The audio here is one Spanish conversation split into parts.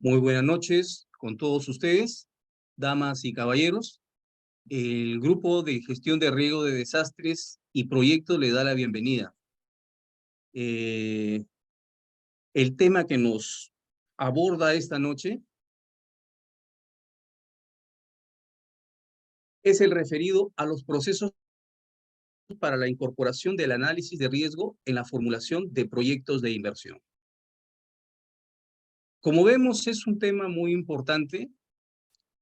Muy buenas noches con todos ustedes, damas y caballeros. El Grupo de Gestión de Riesgo de Desastres y Proyectos le da la bienvenida. El tema que nos aborda esta noche es el referido a los procesos para la incorporación del análisis de riesgo en la formulación de proyectos de inversión. Como vemos, es un tema muy importante,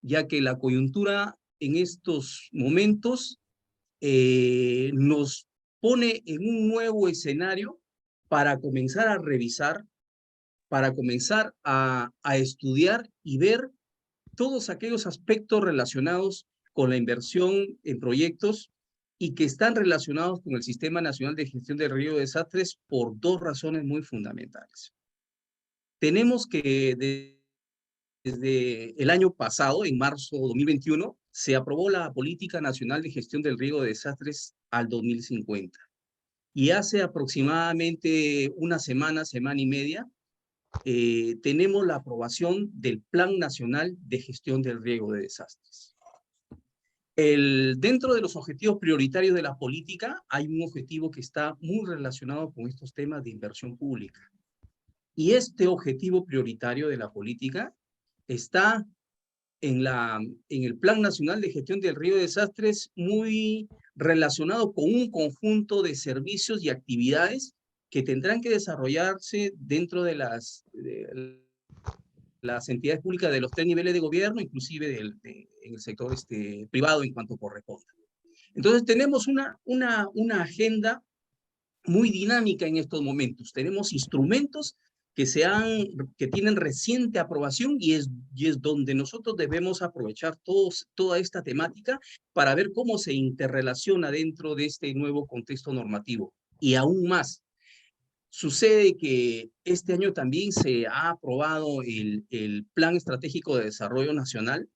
ya que la coyuntura en estos momentos nos pone en un nuevo escenario para comenzar a revisar, para comenzar a estudiar y ver todos aquellos aspectos relacionados con la inversión en proyectos y que están relacionados con el Sistema Nacional de Gestión de Riesgo de Desastres por dos razones muy fundamentales. Tenemos que desde el año pasado, en marzo de 2021, se aprobó la Política Nacional de Gestión del Riesgo de Desastres al 2050. Y hace aproximadamente una semana, semana y media, tenemos la aprobación del Plan Nacional de Gestión del Riesgo de Desastres. Dentro de los objetivos prioritarios de la política, hay un objetivo que está muy relacionado con estos temas de inversión pública. Y este objetivo prioritario de la política está en el Plan Nacional de Gestión del Riesgo de Desastres muy relacionado con un conjunto de servicios y actividades que tendrán que desarrollarse dentro de las entidades públicas de los tres niveles de gobierno, inclusive en el sector privado en cuanto corresponda. Entonces tenemos una agenda muy dinámica en estos momentos. Tenemos instrumentos que tienen reciente aprobación y es donde nosotros debemos aprovechar toda esta temática para ver cómo se interrelaciona dentro de este nuevo contexto normativo. Y aún más, sucede que este año también se ha aprobado el Plan Estratégico de Desarrollo Nacional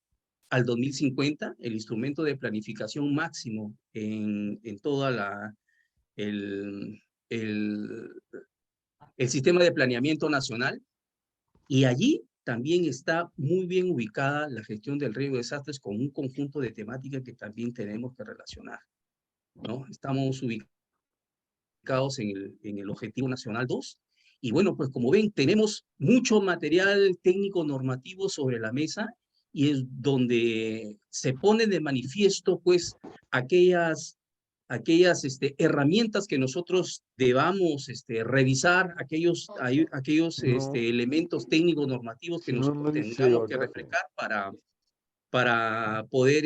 al 2050, el instrumento de planificación máximo en toda el, el, el sistema de planeamiento nacional, y allí también está muy bien ubicada la gestión del riesgo de desastres con un conjunto de temáticas que también tenemos que relacionar, ¿no? Estamos ubicados en el Objetivo Nacional 2, y bueno, pues como ven, tenemos mucho material técnico normativo sobre la mesa, y es donde se pone de manifiesto, pues, aquellas herramientas que nosotros debamos revisar, aquellos No, elementos técnicos normativos que si no nosotros me dice tengamos que acá. reflejar para poder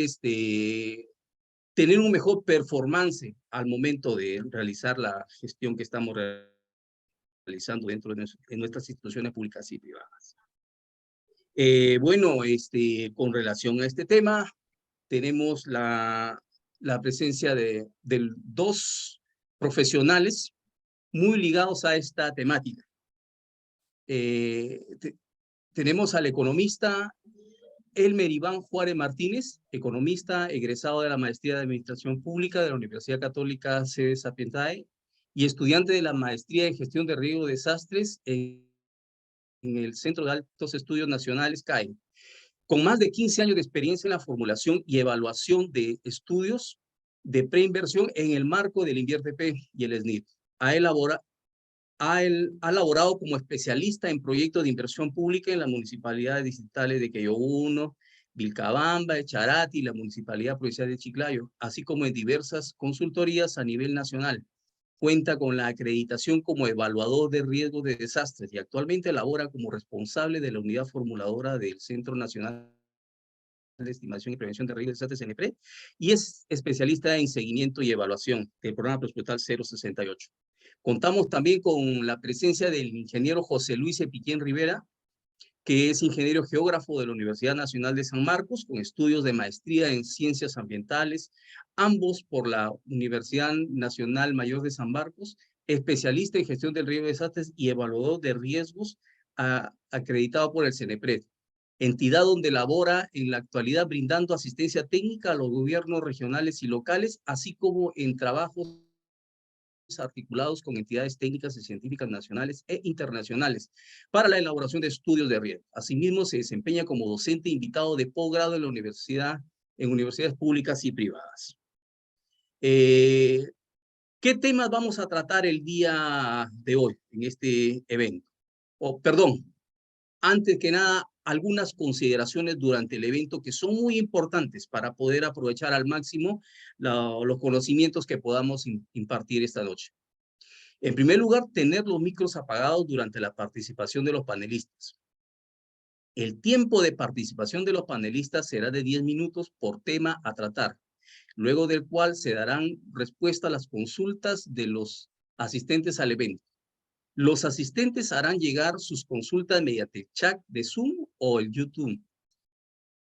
tener un mejor performance al momento de realizar la gestión que estamos realizando dentro de nuestras instituciones públicas y privadas. Bueno, con relación a este tema, tenemos la presencia de dos profesionales muy ligados a esta temática. Tenemos al economista Elmer Iván Juárez Martínez, economista egresado de la Maestría de Administración Pública de la Universidad Católica Sede Sapientiae y estudiante de la Maestría en Gestión de Riesgo de Desastres en el Centro de Altos Estudios Nacionales, CAE, con más de 15 años de experiencia en la formulación y evaluación de estudios de preinversión en el marco del INVIERTP y el SNIP. Ha laborado como especialista en proyectos de inversión pública en las municipalidades distritales de Quellón 1, Vilcabamba, Charati y la Municipalidad Provincial de Chiclayo, así como en diversas consultorías a nivel nacional. Cuenta con la acreditación como evaluador de riesgos de desastres y actualmente labora como responsable de la unidad formuladora del Centro Nacional de Estimación y Prevención de Riesgos de Desastres, CNPRE, y es especialista en seguimiento y evaluación del programa presupuestal 068. Contamos también con la presencia del ingeniero José Luis Epiquén Rivera, que es ingeniero geógrafo de la Universidad Nacional de San Marcos, con estudios de maestría en ciencias ambientales, ambos por la Universidad Nacional Mayor de San Marcos, especialista en gestión del riesgo de desastres y evaluador de riesgos acreditado por el CENEPRED, entidad donde labora en la actualidad brindando asistencia técnica a los gobiernos regionales y locales, así como en trabajos articulados con entidades técnicas y científicas nacionales e internacionales para la elaboración de estudios de riesgo. Asimismo, se desempeña como docente invitado de posgrado en la universidad, en universidades públicas y privadas. ¿Qué temas vamos a tratar el día de hoy en este evento? Perdón, antes que nada, algunas consideraciones durante el evento que son muy importantes para poder aprovechar al máximo los conocimientos que podamos impartir esta noche. En primer lugar, tener los micros apagados durante la participación de los panelistas. El tiempo de participación de los panelistas será de 10 minutos por tema a tratar, luego del cual se darán respuesta a las consultas de los asistentes al evento. Los asistentes harán llegar sus consultas mediante el chat de Zoom o el YouTube.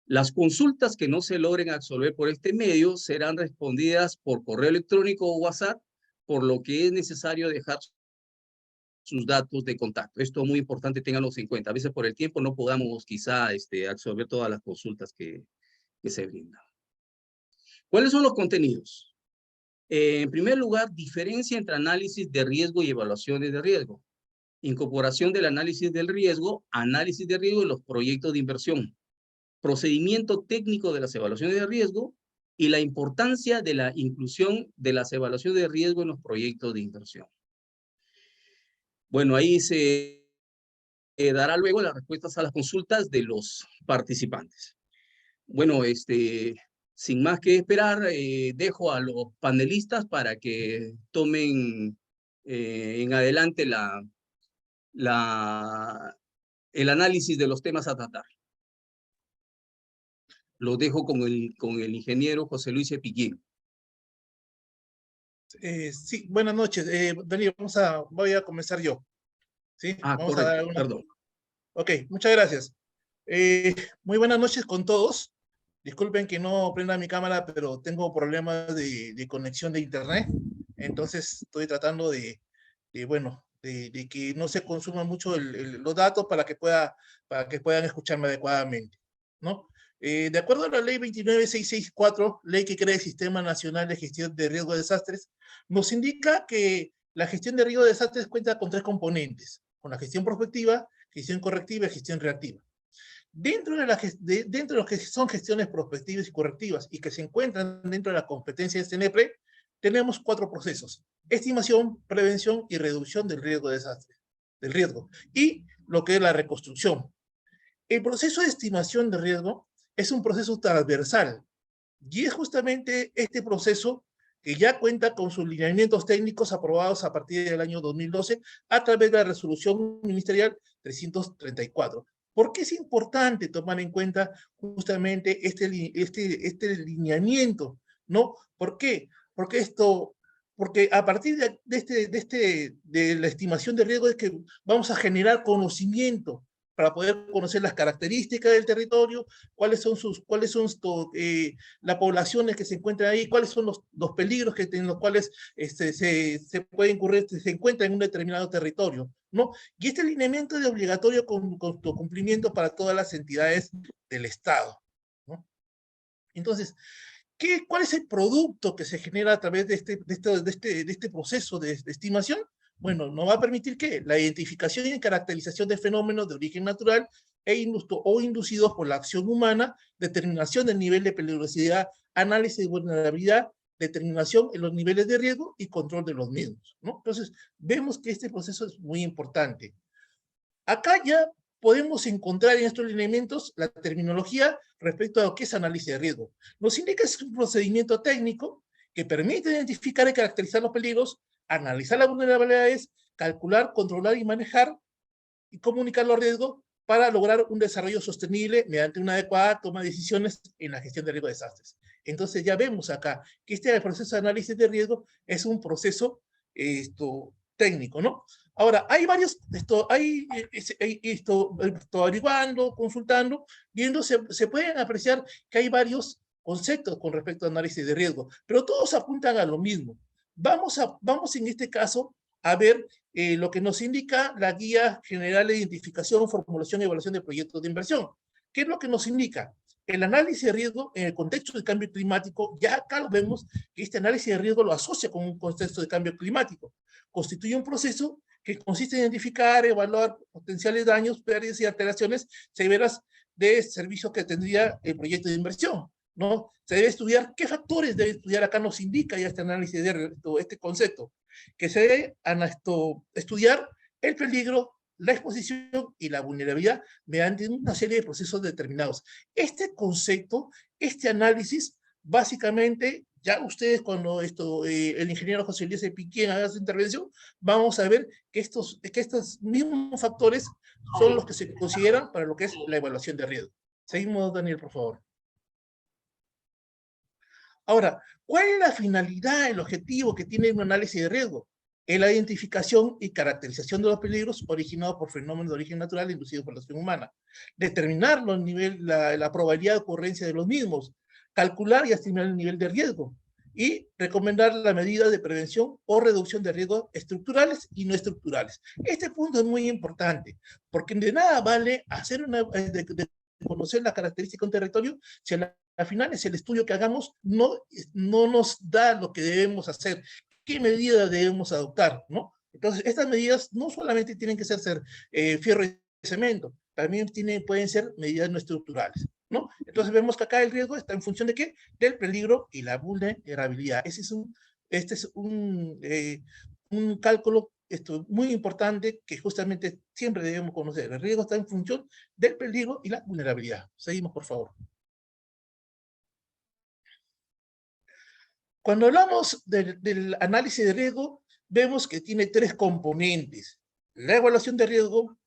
Las consultas que no se logren absolver por este medio serán respondidas por correo electrónico o WhatsApp, por lo que es necesario dejar sus datos de contacto. Esto es muy importante, ténganlos en cuenta. A veces por el tiempo no podamos quizá absorber todas las consultas que se brindan. ¿Cuáles son los contenidos? En primer lugar, diferencia entre análisis de riesgo y evaluaciones de riesgo. Incorporación del análisis de riesgo en los proyectos de inversión. Procedimiento técnico de las evaluaciones de riesgo y la importancia de la inclusión de las evaluaciones de riesgo en los proyectos de inversión. Bueno, ahí se dará luego las respuestas a las consultas de los participantes. Bueno, sin más que esperar, dejo a los panelistas para que tomen en adelante el análisis de los temas a tratar. Lo dejo con el ingeniero José Luis Epiquín. Sí, buenas noches. Daniel, voy a comenzar yo. ¿Sí? Vamos Correcto, a dar perdón. Ok, muchas gracias. Muy buenas noches con todos. Disculpen que no prenda mi cámara, pero tengo problemas de conexión de internet. Entonces estoy tratando de que no se consuman mucho los datos para que puedan escucharme adecuadamente, ¿no? De acuerdo a la ley 29664, ley que crea el Sistema Nacional de Gestión de Riesgo de Desastres, nos indica que la gestión de riesgo de desastres cuenta con 3 componentes, con la gestión prospectiva, gestión correctiva y gestión reactiva. Dentro de los que son gestiones prospectivas y correctivas y que se encuentran dentro de la competencia de CNEPRE, tenemos 4 procesos: estimación, prevención y reducción del riesgo de desastre, y lo que es la reconstrucción. El proceso de estimación de riesgo es un proceso transversal y es justamente este proceso que ya cuenta con sus lineamientos técnicos aprobados a partir del año 2012 a través de la resolución ministerial 334. ¿Por qué es importante tomar en cuenta justamente este lineamiento? ¿No? ¿Por qué? Porque a partir de la estimación de riesgo es que vamos a generar conocimiento para poder conocer las características del territorio, cuáles son las poblaciones que se encuentran ahí, cuáles son los peligros en los cuales se puede incurrir, se encuentra en un determinado territorio, ¿no? Y este lineamiento es de obligatorio cumplimiento para todas las entidades del Estado, ¿no? Entonces, ¿cuál es el producto que se genera a través de este proceso de estimación? Bueno, nos va a permitir que la identificación y caracterización de fenómenos de origen natural o inducidos por la acción humana, determinación del nivel de peligrosidad, análisis de vulnerabilidad, determinación en los niveles de riesgo y control de los mismos, ¿no? Entonces, vemos que este proceso es muy importante. Acá ya podemos encontrar en estos lineamientos la terminología respecto a lo que es análisis de riesgo. Nos indica que es un procedimiento técnico que permite identificar y caracterizar los peligros, analizar las vulnerabilidades, calcular, controlar y manejar y comunicar los riesgos para lograr un desarrollo sostenible mediante una adecuada toma de decisiones en la gestión de riesgo de desastres. Entonces ya vemos acá que este proceso de análisis de riesgo es un proceso técnico, ¿no? Ahora, hay varios, averiguando, consultando, viendo, se pueden apreciar que hay varios conceptos con respecto al análisis de riesgo, pero todos apuntan a lo mismo. Vamos en este caso a ver lo que nos indica la Guía General de Identificación, Formulación y Evaluación de Proyectos de Inversión. ¿Qué es lo que nos indica? El análisis de riesgo en el contexto del cambio climático, ya acá lo vemos que este análisis de riesgo lo asocia con un contexto de cambio climático. Constituye un proceso que consiste en identificar, evaluar potenciales daños, pérdidas y alteraciones severas de servicios que tendría el proyecto de inversión, ¿no? Se debe estudiar qué factores debe estudiar, acá nos indica ya este análisis de este concepto, que se debe estudiar el peligro, la exposición y la vulnerabilidad mediante una serie de procesos determinados. Este concepto, este análisis, básicamente, ya ustedes cuando el ingeniero José Luis Epiquien haga su intervención, vamos a ver que estos mismos factores son los que se consideran para lo que es la evaluación de riesgo. Seguimos, Daniel, por favor. Ahora, ¿cuál es la finalidad, el objetivo que tiene un análisis de riesgo? Es la identificación y caracterización de los peligros originados por fenómenos de origen natural inducidos por la acción humana. Determinar la probabilidad de ocurrencia de los mismos. Calcular y estimar el nivel de riesgo. Y recomendar las medidas de prevención o reducción de riesgos estructurales y no estructurales. Este punto es muy importante, porque de nada vale hacer de conocer las características de un territorio si al final es el estudio que hagamos no nos da lo que debemos hacer, qué medidas debemos adoptar, ¿no? Entonces, estas medidas no solamente tienen que ser fierro y cemento, también pueden ser medidas no estructurales, ¿no? Entonces vemos que acá el riesgo está en función de ¿qué? Del peligro y la vulnerabilidad. Este es un cálculo muy importante que justamente siempre debemos conocer. El riesgo está en función del peligro y la vulnerabilidad. Seguimos, por favor. Cuando hablamos del análisis de riesgo, vemos que tiene tres componentes: la evaluación de riesgo,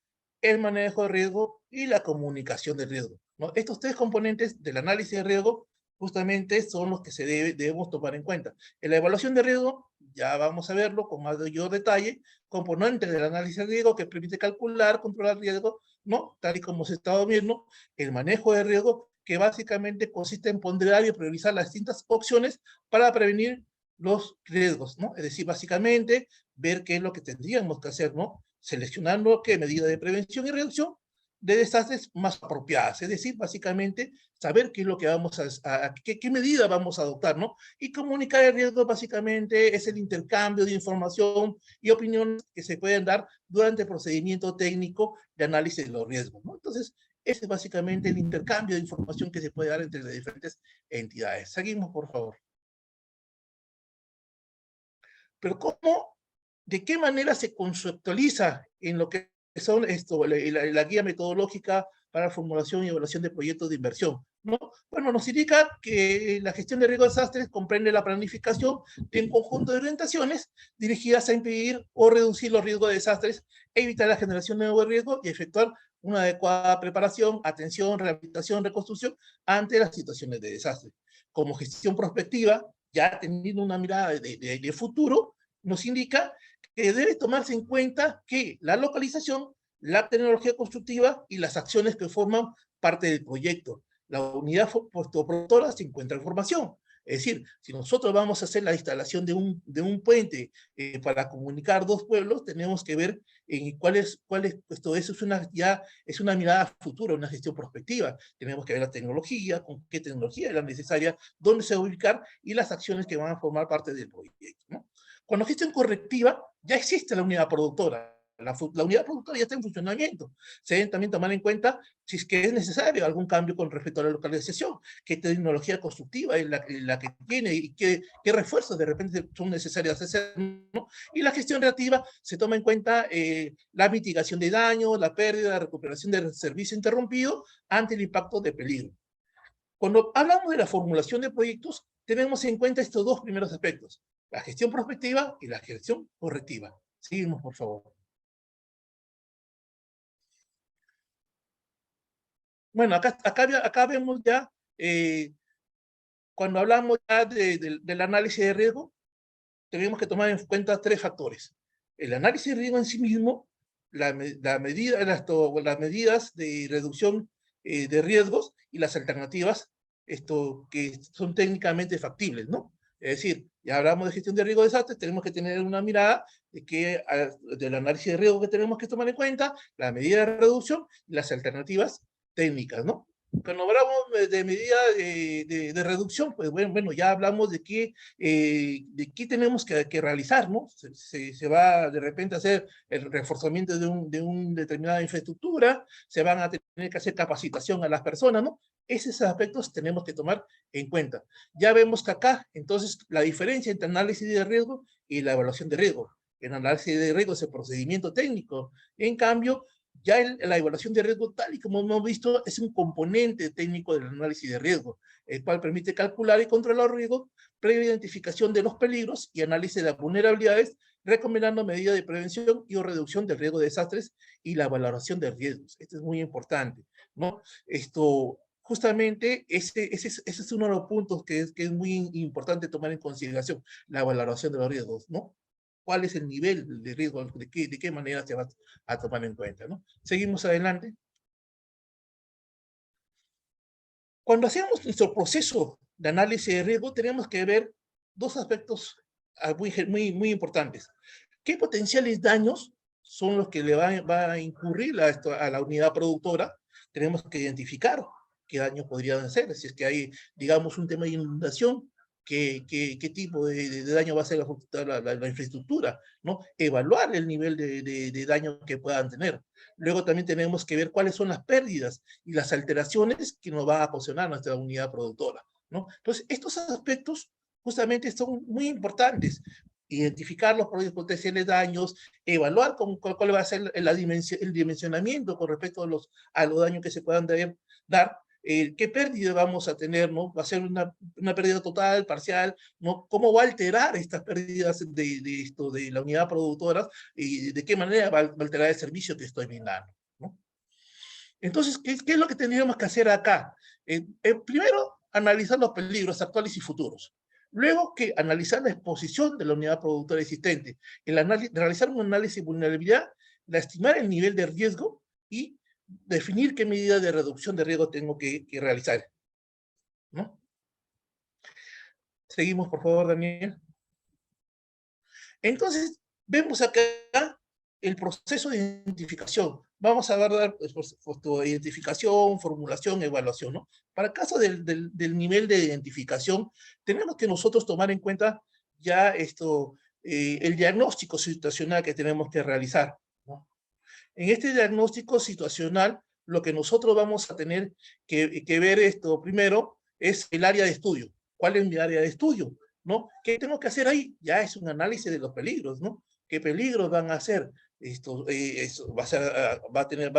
el manejo de riesgo y la comunicación de riesgo, ¿no? Estos tres componentes del análisis de riesgo justamente son los que debemos tomar en cuenta. En la evaluación de riesgo, ya vamos a verlo con mayor detalle, componente del análisis de riesgo que permite calcular, controlar riesgo, ¿no? Tal y como se está viendo. El manejo de riesgo, que básicamente consiste en ponderar y priorizar las distintas opciones para prevenir los riesgos, ¿no? Es decir, básicamente, ver qué es lo que tendríamos que hacer, ¿no? Seleccionando qué medida de prevención y reducción de desastres más apropiadas. Es decir, básicamente, saber qué es lo que qué medida vamos a adoptar, ¿no? Y comunicar el riesgo, básicamente, es el intercambio de información y opiniones que se pueden dar durante el procedimiento técnico de análisis de los riesgos, ¿no? Entonces, ese es básicamente el intercambio de información que se puede dar entre las diferentes entidades. Seguimos, por favor. Pero ¿cómo, de qué manera se conceptualiza en lo que son la guía metodológica para formulación y evaluación de proyectos de inversión, ¿no? Bueno, nos indica que la gestión de riesgos de desastres comprende la planificación de un conjunto de orientaciones dirigidas a impedir o reducir los riesgos de desastres, evitar la generación de nuevos riesgos y efectuar una adecuada preparación, atención, rehabilitación, reconstrucción ante las situaciones de desastre. Como gestión prospectiva, ya teniendo una mirada de futuro, nos indica que debe tomarse en cuenta que la localización, la tecnología constructiva y las acciones que forman parte del proyecto. La unidad productora se encuentra en formación. Es decir, si nosotros vamos a hacer la instalación de un puente para comunicar dos pueblos, tenemos que ver esto eso es una mirada futura, una gestión prospectiva. Tenemos que ver la tecnología, con qué tecnología es la necesaria, dónde se va a ubicar y las acciones que van a formar parte del proyecto, ¿no? Cuando gestión correctiva, ya existe la unidad productora. La unidad productora ya está en funcionamiento. Se deben también tomar en cuenta si es que es necesario algún cambio con respecto a la localización, qué tecnología constructiva es la que tiene y qué refuerzos de repente son necesarios hacer, ¿no? Y la gestión reactiva se toma en cuenta la mitigación de daños, la pérdida, la recuperación del servicio interrumpido ante el impacto de peligro. Cuando hablamos de la formulación de proyectos, tenemos en cuenta estos dos primeros aspectos: la gestión prospectiva y la gestión correctiva. Seguimos, por favor. Bueno, acá vemos ya, cuando hablamos ya del análisis de riesgo, tenemos que tomar en cuenta tres factores: el análisis de riesgo en sí mismo, las medidas de reducción de riesgos y las alternativas que son técnicamente factibles, ¿no? Es decir, ya hablamos de gestión de riesgo de desastres, tenemos que tener una mirada del análisis de riesgo que tenemos que tomar en cuenta, la medida de reducción y las alternativas técnicas, ¿no? Cuando hablamos de medida de reducción, pues bueno, ya hablamos de qué tenemos que realizar, ¿no? Se va de repente a hacer el reforzamiento de una determinada infraestructura, se van a tener que hacer capacitación a las personas, ¿no? Esos aspectos tenemos que tomar en cuenta. Ya vemos que acá, entonces, la diferencia entre análisis de riesgo y la evaluación de riesgo. El análisis de riesgo es el procedimiento técnico. En cambio, ya la evaluación de riesgo, tal y como hemos visto, es un componente técnico del análisis de riesgo, el cual permite calcular y controlar los riesgos, previa identificación de los peligros y análisis de las vulnerabilidades, recomendando medidas de prevención y o reducción del riesgo de desastres y la valoración de riesgos. Esto es muy importante, ¿no? Justamente ese es uno de los puntos que es muy importante tomar en consideración, la valoración de los riesgos, ¿no? ¿Cuál es el nivel de riesgo? ¿De qué manera se va a tomar en cuenta, ¿no? Seguimos adelante. Cuando hacemos nuestro proceso de análisis de riesgo, tenemos que ver dos aspectos muy importantes. ¿Qué potenciales daños son los que le va a incurrir a la unidad productora? Tenemos que identificar qué daños podrían ser. Si es que hay, digamos, un tema de inundación, qué tipo de daño va a ser la infraestructura, ¿no? Evaluar el nivel de daño que puedan tener. Luego también tenemos que ver cuáles son las pérdidas y las alteraciones que nos va a ocasionar nuestra unidad productora, ¿no? Entonces, estos aspectos justamente son muy importantes. Identificar los potenciales daños, evaluar cuál va a ser el dimensionamiento con respecto a los daños que se puedan dar, qué pérdida vamos a tener, ¿no? Va a ser una pérdida total, parcial, ¿no? ¿Cómo va a alterar estas pérdidas de la unidad productora y de qué manera va a alterar el servicio que estoy brindando, ¿no? Entonces, ¿qué es lo que tendríamos que hacer acá? Primero, analizar los peligros actuales y futuros. Luego, que analizar la exposición de la unidad productora existente. Realizar un análisis de vulnerabilidad, estimar el nivel de riesgo y definir qué medida de reducción de riesgo tengo que realizar, ¿no? Seguimos, por favor, Daniel. Entonces, vemos acá el proceso de identificación. Vamos a dar pues, identificación, formulación, evaluación, ¿no? Para el caso del nivel de identificación, tenemos que nosotros tomar en cuenta ya el diagnóstico situacional que tenemos que realizar, ¿no? En este diagnóstico situacional, lo que nosotros vamos a tener que ver primero es el área de estudio. ¿Cuál es mi área de estudio? ¿No? ¿Qué tengo que hacer ahí? Ya es un análisis de los peligros, ¿no? ¿Qué peligros van a ser? Esto va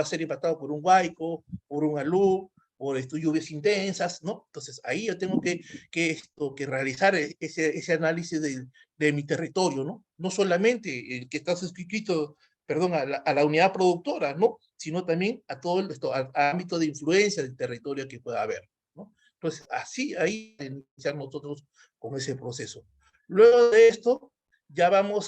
a ser impactado por un huaico, por un alud, por lluvias intensas, ¿no? Entonces ahí yo tengo que realizar ese análisis de mi territorio, ¿no? No solamente el que está suscrito, perdón, a la unidad productora, ¿no? Sino también a todo al ámbito de influencia del territorio que pueda haber, ¿no? Entonces, ahí iniciar nosotros con ese proceso. Luego de esto, ya vamos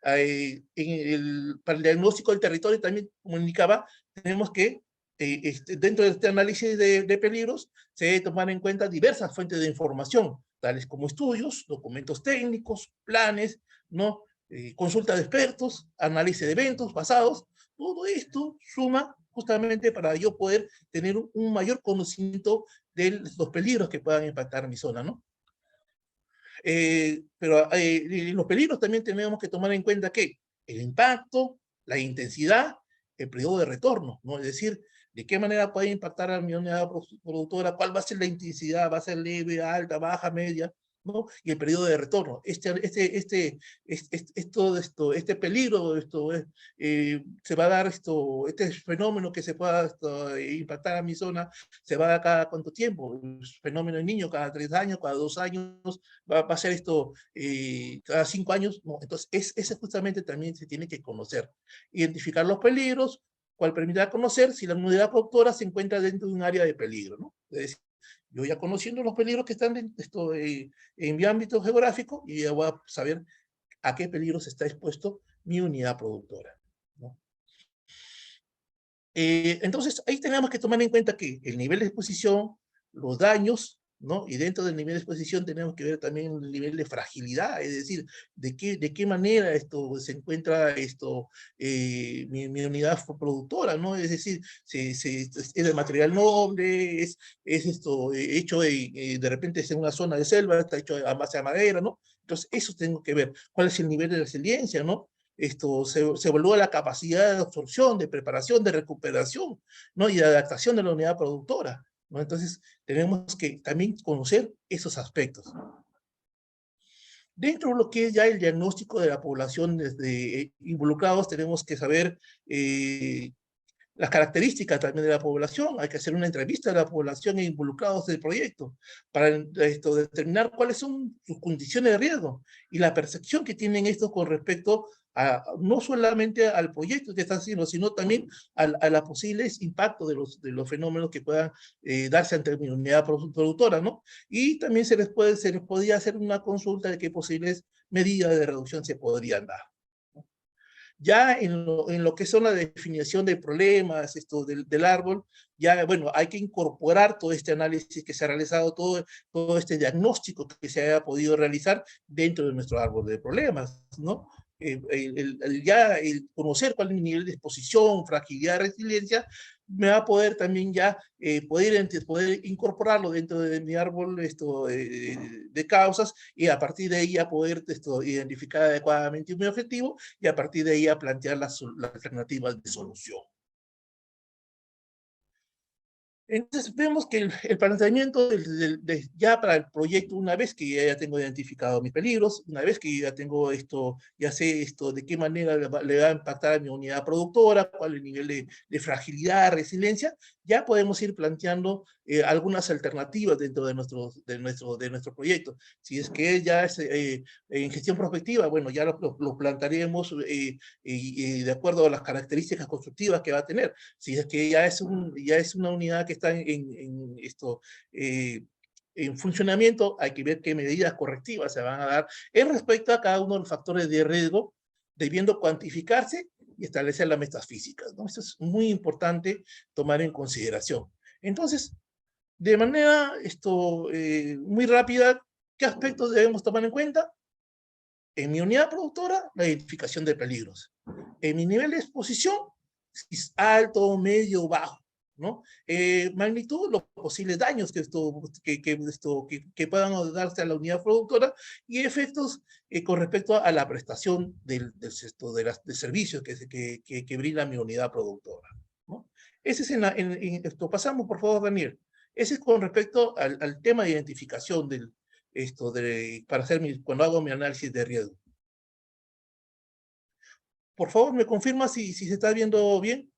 para el diagnóstico del territorio también, como indicaba, tenemos que, dentro de este análisis de peligros, se debe tomar en cuenta diversas fuentes de información, tales como estudios, documentos técnicos, planes, ¿no? Consulta de expertos, análisis de eventos pasados, todo esto suma justamente para yo poder tener un mayor conocimiento de los peligros que puedan impactar mi zona, ¿no? Pero los peligros también tenemos que tomar en cuenta que el impacto, la intensidad, el periodo de retorno, ¿no? Es decir, de qué manera puede impactar a mi unidad productora, cuál va a ser la intensidad, va a ser leve, alta, baja, media, ¿no? Y el periodo de retorno. Este peligro, se va a dar este fenómeno que se pueda impactar a mi zona, se va a dar cada cuánto tiempo. El fenómeno en niños, cada 3 años, cada 2 años, va a ser cada 5 años. No, entonces, ese justamente también se tiene que conocer. Identificar los peligros, cual permitirá conocer si la unidad productora se encuentra dentro de un área de peligro, ¿no? Es decir, yo ya conociendo los peligros que están en mi ámbito geográfico, y ya voy a saber a qué peligros está expuesto mi unidad productora, ¿no? Entonces, ahí tenemos que tomar en cuenta que el nivel de exposición, los daños, ¿no? Y dentro del nivel de exposición tenemos que ver también el nivel de fragilidad, es decir, de qué manera esto se encuentra mi unidad productora, ¿no? Es decir, es de material noble, es hecho de repente es en una zona de selva, está hecho a base de madera, ¿no? Entonces, eso tengo que ver. ¿Cuál es el nivel de resiliencia, ¿no? Se evalúa la capacidad de absorción, de preparación, de recuperación, ¿no? Y de adaptación de la unidad productora, ¿no? Entonces, tenemos que también conocer esos aspectos. Dentro de lo que es ya el diagnóstico de la población desde involucrados, tenemos que saber las características también de la población, hay que hacer una entrevista a la población e involucrados del proyecto para determinar cuáles son sus condiciones de riesgo y la percepción que tienen estos con respecto a no solamente al proyecto que están haciendo, sino también a los posibles impactos de los fenómenos que puedan darse ante mi unidad productora, ¿no? Y también se les podría hacer una consulta de qué posibles medidas de reducción se podrían dar. Ya en lo que son la definición de problemas, del árbol, ya, bueno, hay que incorporar todo este análisis que se ha realizado, todo este diagnóstico que se haya podido realizar dentro de nuestro árbol de problemas, ¿no? El conocer cuál es mi nivel de exposición, fragilidad, resiliencia, me va a poder también ya poder incorporarlo dentro de mi árbol de causas y a partir de ahí ya poder identificar adecuadamente mi objetivo y a partir de ahí a plantear las alternativas de solución. Entonces vemos que el planteamiento ya para el proyecto, una vez que ya tengo identificado mis peligros, una vez que ya tengo ya sé de qué manera le va a impactar a mi unidad productora, cuál es el nivel de fragilidad, resiliencia, ya podemos ir planteando algunas alternativas dentro de nuestro proyecto. Si es que ya es en gestión prospectiva, bueno, ya lo plantearemos de acuerdo a las características constructivas que va a tener. Si es que ya es una unidad que está en funcionamiento, hay que ver qué medidas correctivas se van a dar en respecto a cada uno de los factores de riesgo, debiendo cuantificarse y establecer las metas físicas, ¿no? Esto es muy importante tomar en consideración. Entonces, de manera muy rápida, ¿qué aspectos debemos tomar en cuenta? En mi unidad productora, la identificación de peligros. En mi nivel de exposición, si es alto, medio, bajo, ¿no? Magnitud, los posibles daños que puedan darse a la unidad productora y efectos con respecto a la prestación de servicios que brinda mi unidad productora, ¿no? Ese es pasamos por favor, Daniel. Ese es con respecto al tema de identificación para cuando hago mi análisis de riesgo. Por favor, ¿me confirma si se está viendo bien?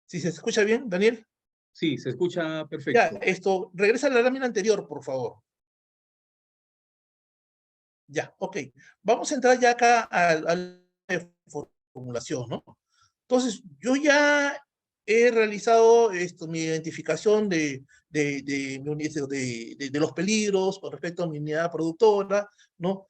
¿Si se escucha bien, Daniel? Sí, se escucha Ya, perfecto. regresa a la lámina anterior, por favor. Ya, ok. Vamos a entrar ya acá a la formulación, ¿no? Entonces, yo ya he realizado mi identificación de los peligros con respecto a mi unidad productora, ¿no?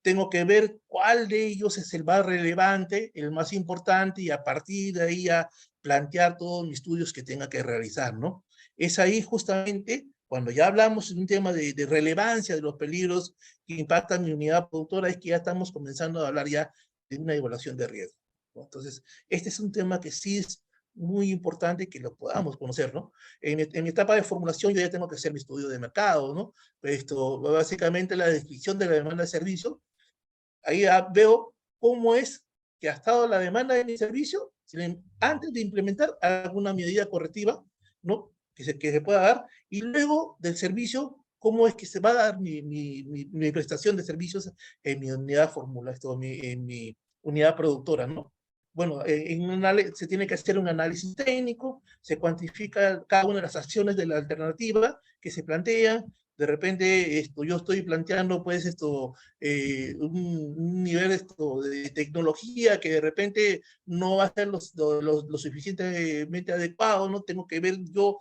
Tengo que ver cuál de ellos es el más relevante, el más importante, y a partir de ahí a plantear todos mis estudios que tenga que realizar, ¿no? Es ahí justamente cuando ya hablamos de un tema de relevancia de los peligros que impactan mi unidad productora, es que ya estamos comenzando a hablar ya de una evaluación de riesgo, ¿no? Entonces, este es un tema que sí es muy importante que lo podamos conocer, ¿no? En mi etapa de formulación yo ya tengo que hacer mi estudio de mercado, ¿no? Básicamente la descripción de la demanda de servicio. Ahí veo cómo es que ha estado la demanda de mi servicio antes de implementar alguna medida correctiva, ¿no? Que se pueda dar, y luego del servicio, cómo es que se va a dar mi prestación de servicios en mi unidad en mi unidad productora, ¿no? Bueno, se tiene que hacer un análisis técnico, se cuantifica cada una de las acciones de la alternativa que se plantean. De repente yo estoy planteando pues un nivel de tecnología que de repente no va a ser lo suficientemente adecuado, ¿no? Tengo que ver yo,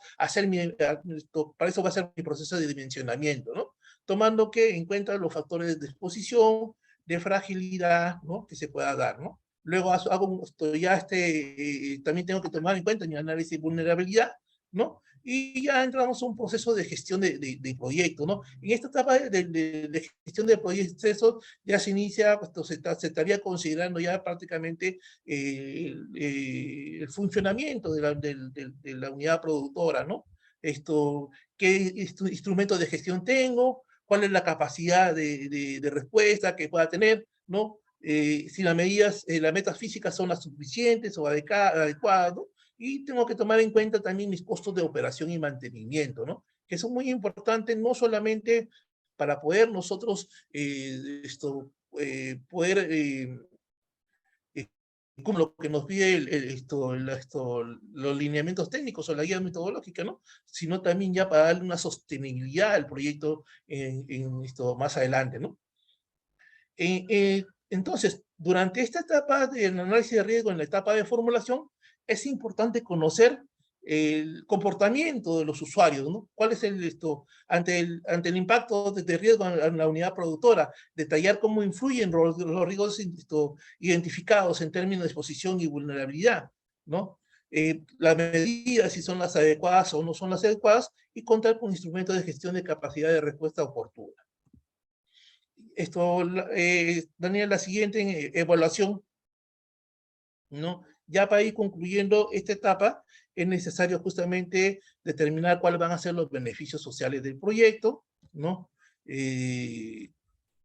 para eso va a ser mi proceso de dimensionamiento, ¿no? Tomando en cuenta los factores de exposición, de fragilidad, ¿no? Que se pueda dar, ¿no? Luego también tengo que tomar en cuenta mi análisis de vulnerabilidad, ¿no? Y ya entramos a un proceso de gestión de proyecto, ¿no? En esta etapa de gestión de procesos ya se inicia, pues, se estaría considerando ya prácticamente el funcionamiento de la unidad productora, ¿no? ¿Qué instrumentos de gestión tengo? ¿Cuál es la capacidad de respuesta que pueda tener? ¿No? Si las metas físicas son las suficientes o adecuadas, ¿no? Y tengo que tomar en cuenta también mis costos de operación y mantenimiento, ¿no? Que son muy importantes no solamente para poder nosotros poder como lo que nos pide los lineamientos técnicos o la guía metodológica, ¿no? Sino también ya para darle una sostenibilidad al proyecto en esto más adelante, ¿no? Entonces, durante esta etapa del análisis de riesgo, en la etapa de formulación, es importante conocer el comportamiento de los usuarios, ¿no? ¿Cuál es ante el impacto de riesgo en la unidad productora? Detallar cómo influyen los riesgos identificados en términos de exposición y vulnerabilidad, ¿no? Las medidas, si son las adecuadas o no son las adecuadas, y contar con instrumentos de gestión de capacidad de respuesta oportuna. Daniel, la siguiente evaluación, ¿no? Ya para ir concluyendo esta etapa, es necesario justamente determinar cuáles van a ser los beneficios sociales del proyecto, ¿no?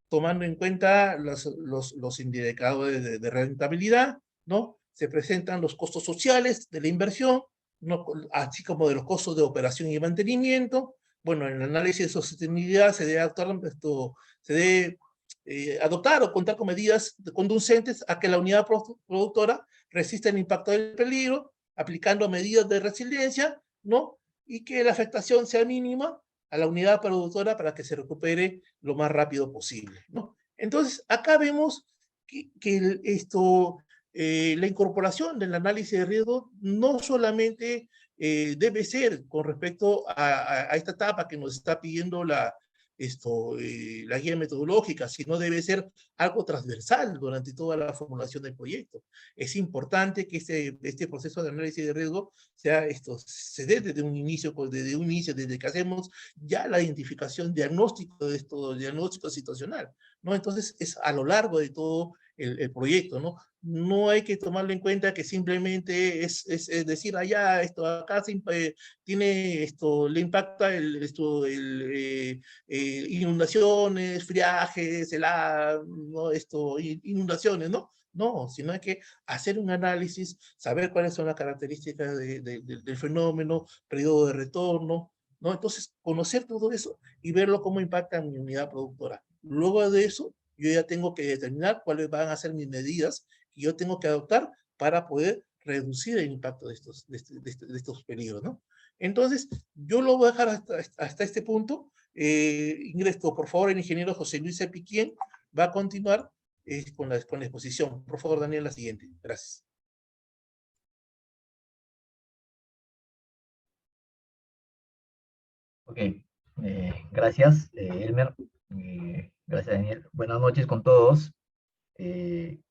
Tomando en cuenta los indicadores de rentabilidad, ¿no? Se presentan los costos sociales de la inversión, ¿no? Así como de los costos de operación y mantenimiento. Bueno, en el análisis de sostenibilidad se debe adoptar o contar con medidas conducentes a que la unidad productora resista el impacto del peligro, aplicando medidas de resiliencia, ¿no? Y que la afectación sea mínima a la unidad productora para que se recupere lo más rápido posible, ¿no? Entonces, acá vemos que la incorporación del análisis de riesgo no solamente debe ser con respecto a esta etapa que nos está pidiendo la guía metodológica, sino debe ser algo transversal durante toda la formulación del proyecto. Es importante que este proceso de análisis de riesgo se dé desde un inicio, desde que hacemos ya la identificación, diagnóstico situacional, ¿no? Entonces, es a lo largo de todo el proyecto, ¿no? No hay que tomarlo en cuenta que simplemente es decir, allá, acá le impacta inundaciones, friajes, heladas, ¿no? Inundaciones, ¿no? No, sino hay que hacer un análisis, saber cuáles son las características del fenómeno, periodo de retorno, ¿no? Entonces, conocer todo eso y verlo cómo impacta en mi unidad productora. Luego de eso, yo ya tengo que determinar cuáles van a ser mis medidas que yo tengo que adoptar para poder reducir el impacto de estos peligros, ¿no? Entonces, yo lo voy a dejar hasta este punto. Ingreso, por favor, el ingeniero José Luis Epiquien va a continuar con la exposición. Por favor, Daniel, la siguiente. Gracias. Ok, gracias, Elmer. Gracias, Daniel. Buenas noches con todos.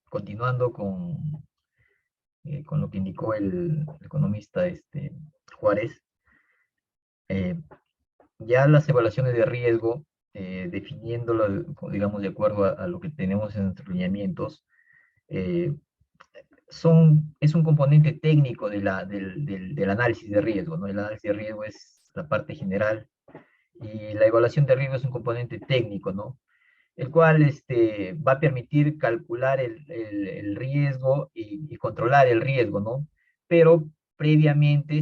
Continuando con lo que indicó el economista Juárez, ya las evaluaciones de riesgo, definiéndolo, digamos, de acuerdo a lo que tenemos en nuestros lineamientos, es un componente técnico del análisis de riesgo, ¿no? El análisis de riesgo es la parte general y la evaluación de riesgo es un componente técnico, ¿no? El cual va a permitir calcular el riesgo y controlar el riesgo, ¿no? Pero previamente,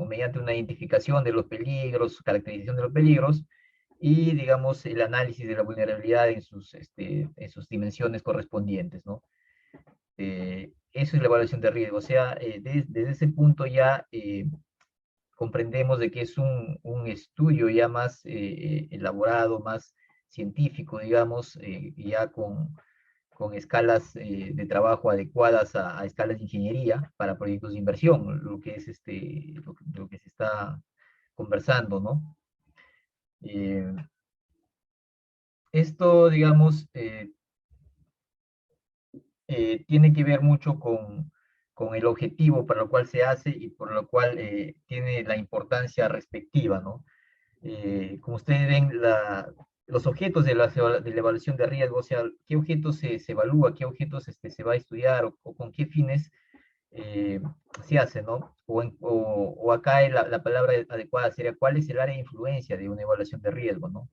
mediante una identificación de los peligros, caracterización de los peligros, y, digamos, el análisis de la vulnerabilidad en sus dimensiones correspondientes, ¿no? Eso es la evaluación de riesgo. O sea, desde ese punto ya comprendemos de que es un estudio ya más elaborado, más científico, digamos, ya con escalas de trabajo adecuadas a escalas de ingeniería para proyectos de inversión, lo que es lo que se está conversando, ¿no? Esto, digamos, tiene que ver mucho con con el objetivo para lo cual se hace y por lo cual tiene la importancia respectiva, ¿no? Como ustedes ven, los objetos de la evaluación de riesgo, o sea, qué objetos se evalúa, qué objetos se va a estudiar o con qué fines se hace, ¿no? O acá la palabra adecuada sería, ¿cuál es el área de influencia de una evaluación de riesgo, ¿no?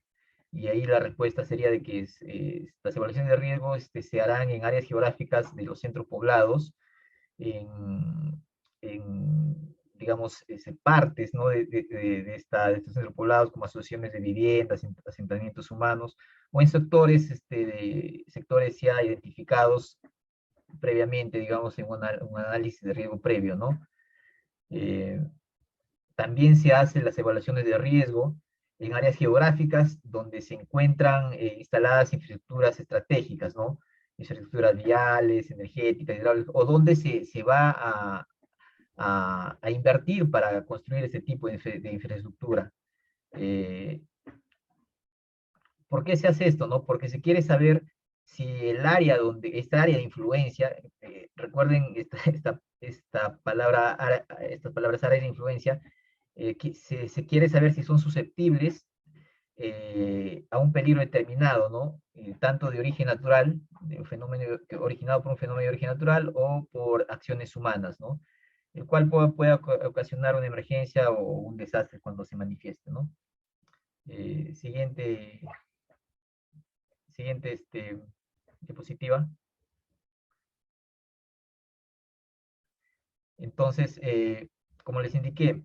Y ahí la respuesta sería de que las evaluaciones de riesgo se harán en áreas geográficas de los centros poblados, digamos, partes, ¿no? de estos centros poblados como asociaciones de viviendas, asentamientos humanos, o en sectores ya identificados previamente, digamos, en un análisis de riesgo previo, ¿no? También se hacen las evaluaciones de riesgo en áreas geográficas donde se encuentran instaladas infraestructuras estratégicas, ¿no? Infraestructuras viales, energéticas, hidráulicas, o donde se va a invertir para construir ese tipo de infraestructura. ¿Por qué se hace esto, no? Porque se quiere saber si esta área de influencia, recuerden estas palabras áreas de influencia, que se quiere saber si son susceptibles a un peligro determinado, ¿no? Tanto de origen natural, de un fenómeno originado por un fenómeno de origen natural o por acciones humanas, ¿no? El cual puede ocasionar una emergencia o un desastre cuando se manifieste, ¿no? Siguiente diapositiva. Entonces, como les indiqué,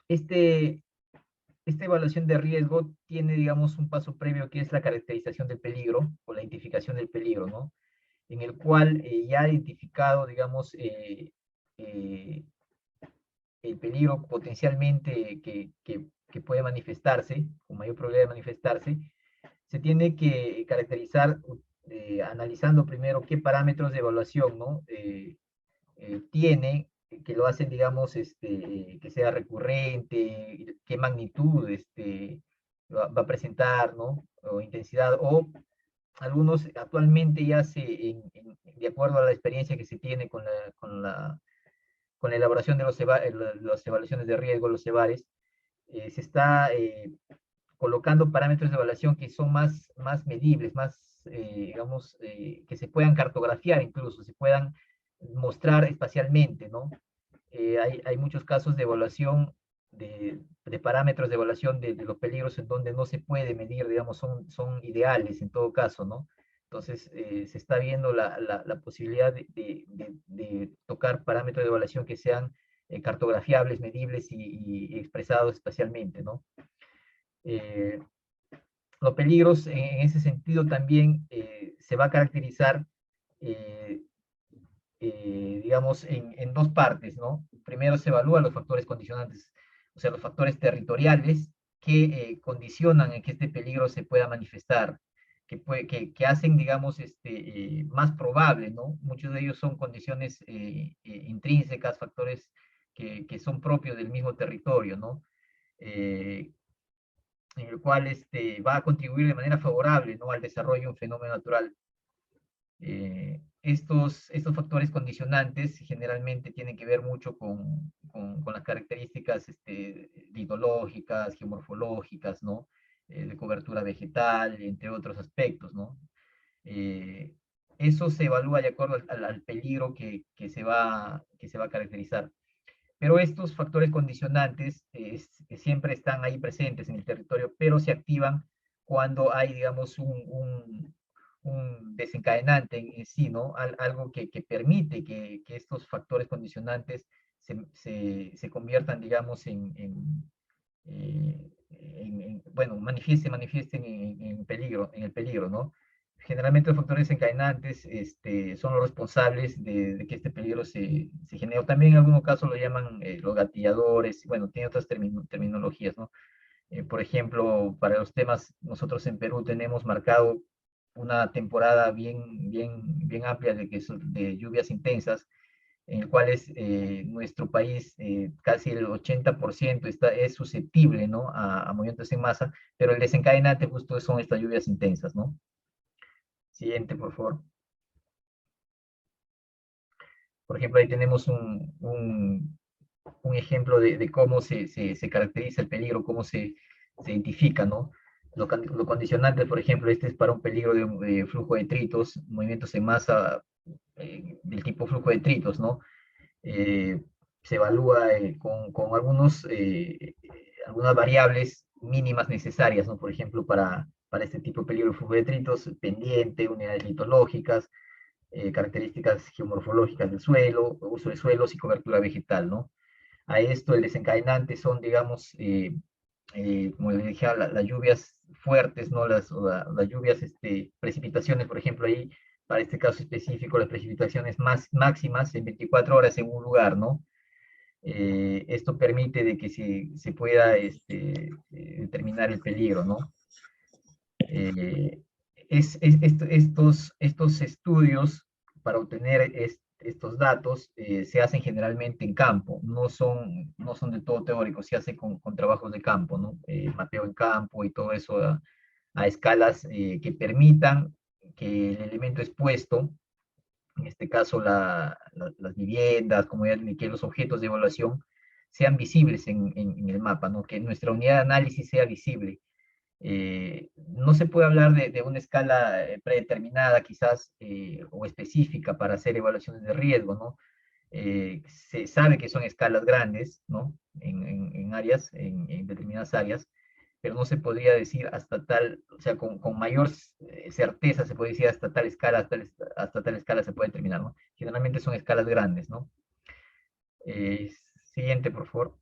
esta evaluación de riesgo tiene, digamos, un paso previo que es la caracterización del peligro o la identificación del peligro, ¿no? En el cual ya ha identificado, digamos, el peligro potencialmente que puede manifestarse, con mayor probabilidad de manifestarse, se tiene que caracterizar analizando primero qué parámetros de evaluación, ¿no? Tiene, que lo hacen, digamos, que sea recurrente, qué magnitud va a presentar, ¿no? O intensidad, o algunos actualmente ya de acuerdo a la experiencia que se tiene con la elaboración de las evaluaciones de riesgo, los EVARES, se está colocando parámetros de evaluación que son más medibles, digamos, que se puedan cartografiar incluso, se puedan mostrar espacialmente, ¿no? Hay muchos casos de evaluación, de parámetros de evaluación de los peligros en donde no se puede medir, digamos, son ideales en todo caso, ¿no? Entonces, se está viendo la posibilidad de tocar parámetros de evaluación que sean cartografiables, medibles y expresados espacialmente, ¿no? Los peligros en ese sentido también se va a caracterizar, digamos, en dos partes, ¿no? Primero se evalúan los factores condicionantes, o sea, los factores territoriales que condicionan en que este peligro se pueda manifestar, que hacen, digamos, más probable, ¿no? Muchos de ellos son condiciones intrínsecas, factores que son propios del mismo territorio, ¿no? En el cual va a contribuir de manera favorable, ¿no? Al desarrollo de un fenómeno natural. Estos factores condicionantes generalmente tienen que ver mucho con las características lidológicas, geomorfológicas, ¿no? De cobertura vegetal, entre otros aspectos, ¿no? Eso se evalúa de acuerdo al peligro que se va a caracterizar. Pero estos factores condicionantes siempre están ahí presentes en el territorio, pero se activan cuando hay, digamos, un desencadenante en sí, ¿no? Algo que permite que estos factores condicionantes se conviertan, digamos, bueno, manifiesten en el peligro, ¿no? Generalmente los factores desencadenantes son los responsables de que este peligro se genere. O también en algunos casos lo llaman los gatilladores, bueno, tiene otras terminologías, ¿no? Por ejemplo, para los temas, nosotros en Perú tenemos marcado una temporada bien amplia de lluvias intensas, en el cual nuestro país, casi el 80% es susceptible, ¿no? A movimientos en masa, pero el desencadenante justo son estas lluvias intensas, ¿no? Siguiente, por favor. Por ejemplo, ahí tenemos un ejemplo de cómo se caracteriza el peligro, cómo se identifica, ¿no? Lo condicionante, por ejemplo, este es para un peligro de flujo de detritos, movimientos en masa del tipo flujo de detritos, ¿no? Eh, Se evalúa con algunas variables mínimas necesarias, ¿no? Por ejemplo, para este tipo de peligro de flujo de detritos, pendiente, unidades litológicas, características geomorfológicas del suelo, uso de suelos y cobertura vegetal, ¿no? A esto el desencadenante son, digamos, como les dije, las lluvias fuertes, ¿no? Las lluvias, precipitaciones, por ejemplo, ahí, para este caso específico, las precipitaciones máximas en 24 horas en un lugar, ¿no? Esto permite de que se pueda determinar el peligro, ¿no? Eh, estos estudios para obtener estos datos se hacen generalmente en campo, no son de todo teóricos, se hace con trabajos de campo, ¿no? Mapeo en campo y todo eso a escalas que permitan que el elemento expuesto, en este caso las viviendas, como ya indiqué, los objetos de evaluación, sean visibles en el mapa, ¿no? Que nuestra unidad de análisis sea visible. No se puede hablar de una escala predeterminada quizás o específica para hacer evaluaciones de riesgo, ¿no? Se sabe que son escalas grandes, ¿no? En áreas, en determinadas áreas, pero no se podría decir hasta tal, o sea, con mayor certeza se puede decir hasta tal escala, hasta tal escala se puede determinar, ¿no? Generalmente son escalas grandes, ¿no? Eh, Siguiente, por favor.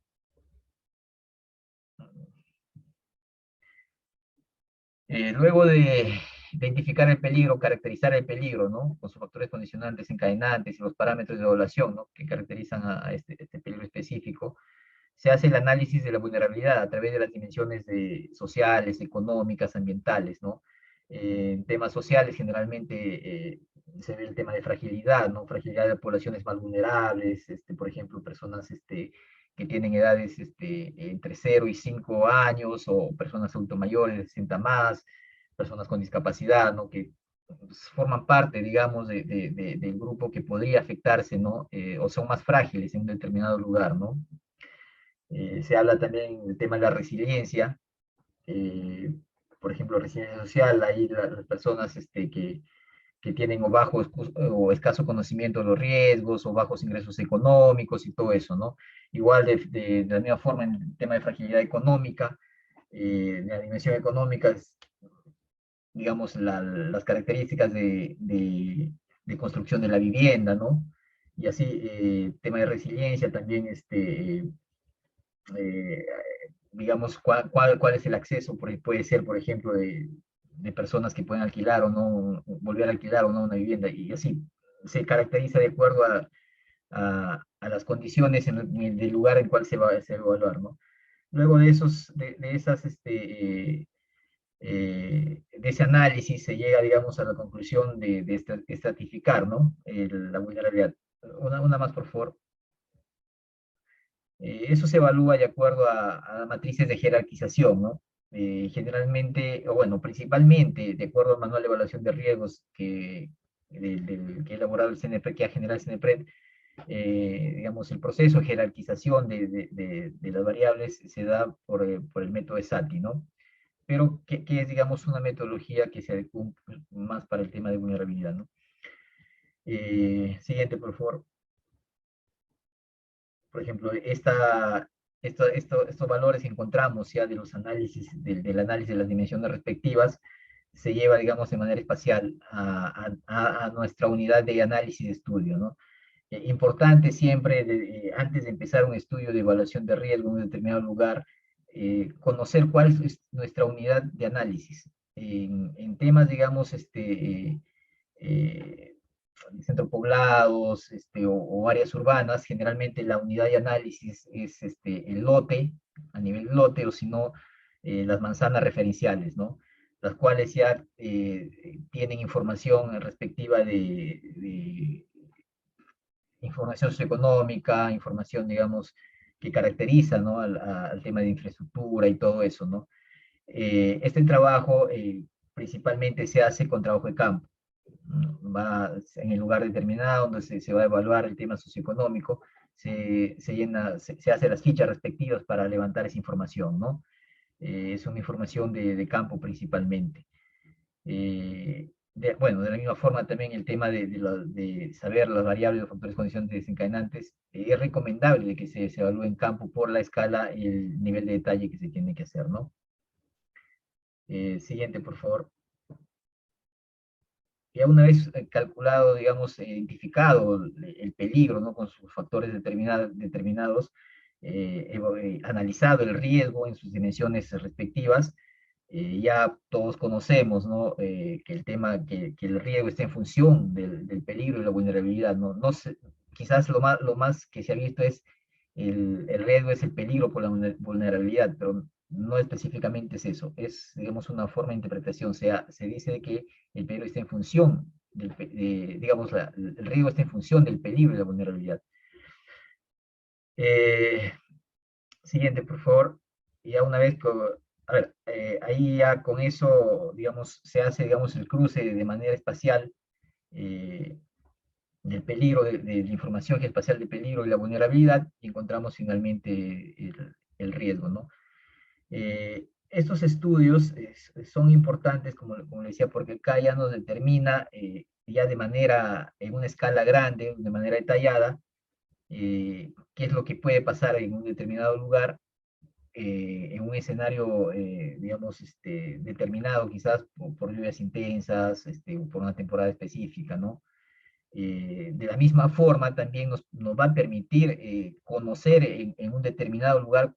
Luego de identificar el peligro, caracterizar el peligro, ¿no? Con sus factores condicionantes, encadenantes y los parámetros de evaluación, ¿no? Que caracterizan a este peligro específico, se hace el análisis de la vulnerabilidad a través de las dimensiones sociales, económicas, ambientales, ¿no? En temas sociales generalmente se ve el tema de fragilidad, ¿no? Fragilidad de poblaciones más vulnerables, por ejemplo, personas que tienen edades entre 0 y 5 años, o personas adultos mayores de 60 más, personas con discapacidad, ¿no? Que pues, forman parte, digamos, del grupo que podría afectarse, ¿no? O son más frágiles en un determinado lugar, ¿no? Se habla también del tema de la resiliencia, eh, por ejemplo, resiliencia social, ahí las personas que tienen o escaso conocimiento de los riesgos, o bajos ingresos económicos y todo eso, ¿no? Igual de la misma forma en el tema de fragilidad económica, la dimensión económica es, digamos, las características de construcción de la vivienda, ¿no? Y así, tema de resiliencia también, eh, digamos, cuál es el acceso, puede ser, por ejemplo, de personas que pueden alquilar o no, volver a alquilar o no una vivienda, y así se caracteriza de acuerdo a las condiciones del lugar en cual se va a evaluar, ¿no? Luego de ese análisis se llega, digamos, a la conclusión de estratificar, ¿no? La vulnerabilidad. Una más, por favor. Eso se evalúa de acuerdo a matrices de jerarquización, ¿no? Generalmente, o bueno, principalmente, de acuerdo al manual de evaluación de riesgos que ha elaborado el CNPq, que ha generado el CNPq, digamos, el proceso de jerarquización de las variables se da por el método de SATI, ¿no? Pero que es, digamos, una metodología que se adecua más para el tema de vulnerabilidad, ¿no? Siguiente, por favor. Por ejemplo, estos valores que encontramos ya de los análisis, del análisis de las dimensiones respectivas, se lleva, digamos, de manera espacial a nuestra unidad de análisis de estudio, ¿no? Importante siempre, antes de empezar un estudio de evaluación de riesgo en un determinado lugar, conocer cuál es nuestra unidad de análisis. En temas, digamos, centropoblados o áreas urbanas, generalmente la unidad de análisis es el lote, a nivel lote, o si no, las manzanas referenciales, ¿no? Las cuales ya tienen información respectiva de información socioeconómica, información, digamos, que caracteriza, ¿no? al tema de infraestructura y todo eso, ¿no? Este trabajo principalmente se hace con trabajo de campo, va en el lugar determinado donde se va a evaluar el tema socioeconómico, se hace las fichas respectivas para levantar esa información, ¿no? Es una información de campo principalmente. Bueno, de la misma forma también el tema de saber las variables o factores condiciones desencadenantes, es recomendable que se evalúe en campo por la escala y el nivel de detalle que se tiene que hacer, ¿no? Siguiente, por favor. Ya una vez calculado, digamos, identificado el peligro, ¿no? Con sus factores determinados, analizado el riesgo en sus dimensiones respectivas, ya todos conocemos, ¿no? Que el tema, que el riesgo está en función del peligro y la vulnerabilidad, ¿no? Quizás lo más que se ha visto es el riesgo es el peligro por la vulnerabilidad, pero no específicamente es eso, es, digamos, una forma de interpretación, se dice que el peligro está en función, digamos, el riesgo está en función del peligro y la vulnerabilidad. Siguiente, por favor. Y ya una vez, a ver, ahí ya con eso, digamos, se hace, digamos, el cruce de manera espacial del peligro, de la información geoespacial de peligro y la vulnerabilidad, y encontramos finalmente el riesgo, ¿no? Estos estudios son importantes, como le decía, porque acá ya nos determina ya de manera, en una escala grande, de manera detallada, qué es lo que puede pasar en un determinado lugar, en un escenario, digamos, determinado, quizás por lluvias intensas, por una temporada específica, ¿no? De la misma forma, también nos va a permitir conocer en un determinado lugar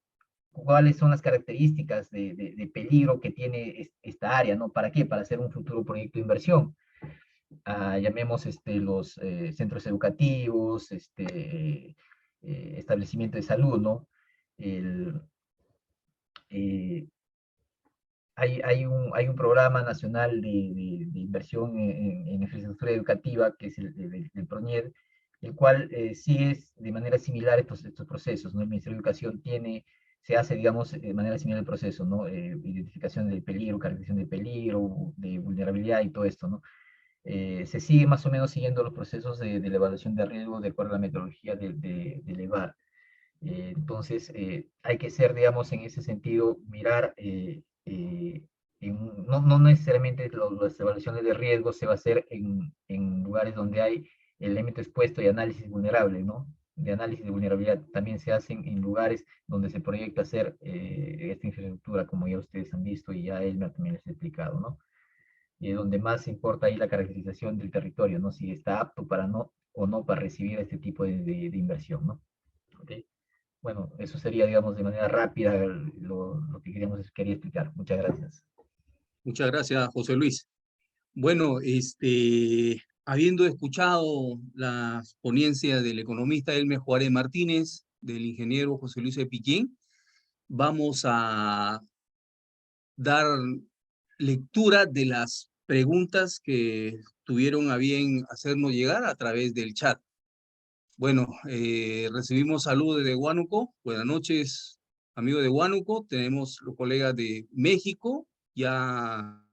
cuáles son las características de peligro que tiene esta área, ¿no? ¿Para qué? Para hacer un futuro proyecto de inversión. Llamemos los centros educativos, establecimiento de salud, ¿no? El, eh, hay un programa nacional de inversión en infraestructura educativa, que es el PRONIED, el cual sigue de manera similar estos procesos, ¿no? El Ministerio de Educación se hace, digamos, de manera similar el proceso, ¿no? Identificación del peligro, caracterización del peligro, de vulnerabilidad y todo esto, ¿no? Se sigue más o menos siguiendo los procesos de la evaluación de riesgo de acuerdo a la metodología del EVAR. Entonces, hay que ser, digamos, en ese sentido, mirar, no necesariamente las evaluaciones de riesgo se va a hacer en lugares donde hay elemento expuesto y análisis vulnerable, ¿no? De análisis de vulnerabilidad. También se hacen en lugares donde se proyecta hacer esta infraestructura, como ya ustedes han visto y ya Elmer también les ha explicado, ¿no? Donde más importa ahí la caracterización del territorio, ¿no? Si está apto para o no para recibir este tipo de inversión, ¿no? ¿Okay? Bueno, eso sería, digamos, de manera rápida lo que quería explicar. Muchas gracias. Muchas gracias, José Luis. Bueno, habiendo escuchado las ponencias del economista Elmer Juárez Martínez, del ingeniero José Luis Epiquín, vamos a dar lectura de las preguntas que tuvieron a bien hacernos llegar a través del chat. Bueno, recibimos saludos de Huánuco. Buenas noches, amigos de Huánuco. Tenemos los colegas de México, ya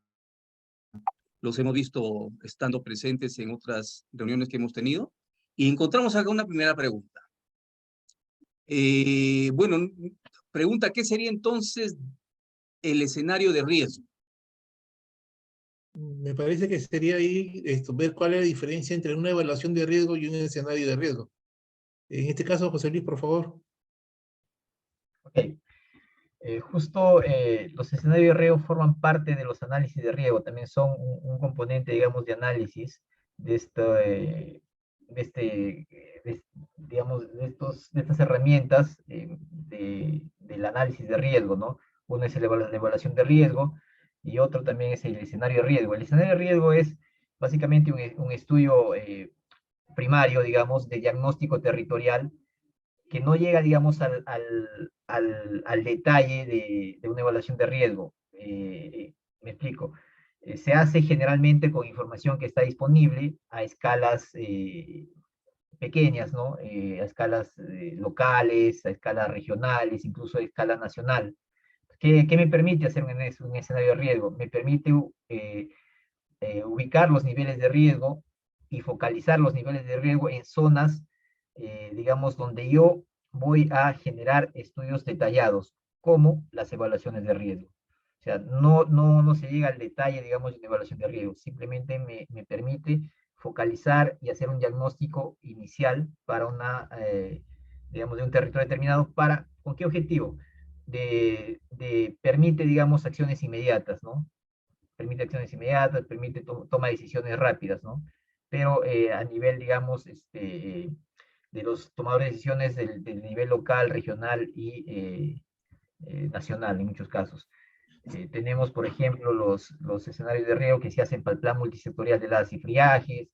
los hemos visto estando presentes en otras reuniones que hemos tenido. Y encontramos acá una primera pregunta. Bueno, pregunta, ¿qué sería entonces el escenario de riesgo? Me parece que sería ahí ver cuál es la diferencia entre una evaluación de riesgo y un escenario de riesgo. En este caso, José Luis, por favor. Ok. Justo los escenarios de riesgo forman parte de los análisis de riesgo, también son un componente, digamos, de análisis de, digamos, de estas herramientas del análisis de riesgo, ¿no? Uno es la evaluación de riesgo y otro también es el escenario de riesgo. El escenario de riesgo es básicamente un estudio primario, digamos, de diagnóstico territorial que no llega, digamos, al detalle de una evaluación de riesgo. Me explico. Se hace generalmente con información que está disponible a escalas pequeñas, ¿no? A escalas locales, a escalas regionales, incluso a escala nacional. ¿Qué me permite hacer un escenario de riesgo? Me permite ubicar los niveles de riesgo y focalizar los niveles de riesgo en zonas, digamos, donde yo voy a generar estudios detallados, como las evaluaciones de riesgo. O sea, no se llega al detalle, digamos, de una evaluación de riesgo, simplemente me permite focalizar y hacer un diagnóstico inicial para digamos, de un territorio determinado, ¿con qué objetivo? Permite, digamos, acciones inmediatas, ¿no? Permite acciones inmediatas, permite toma de decisiones rápidas, ¿no? Pero a nivel, digamos, de los tomadores de decisiones del nivel local, regional y nacional, en muchos casos. Tenemos, por ejemplo, los escenarios de riesgo que se hacen para el plan multisectorial de heladas y friajes.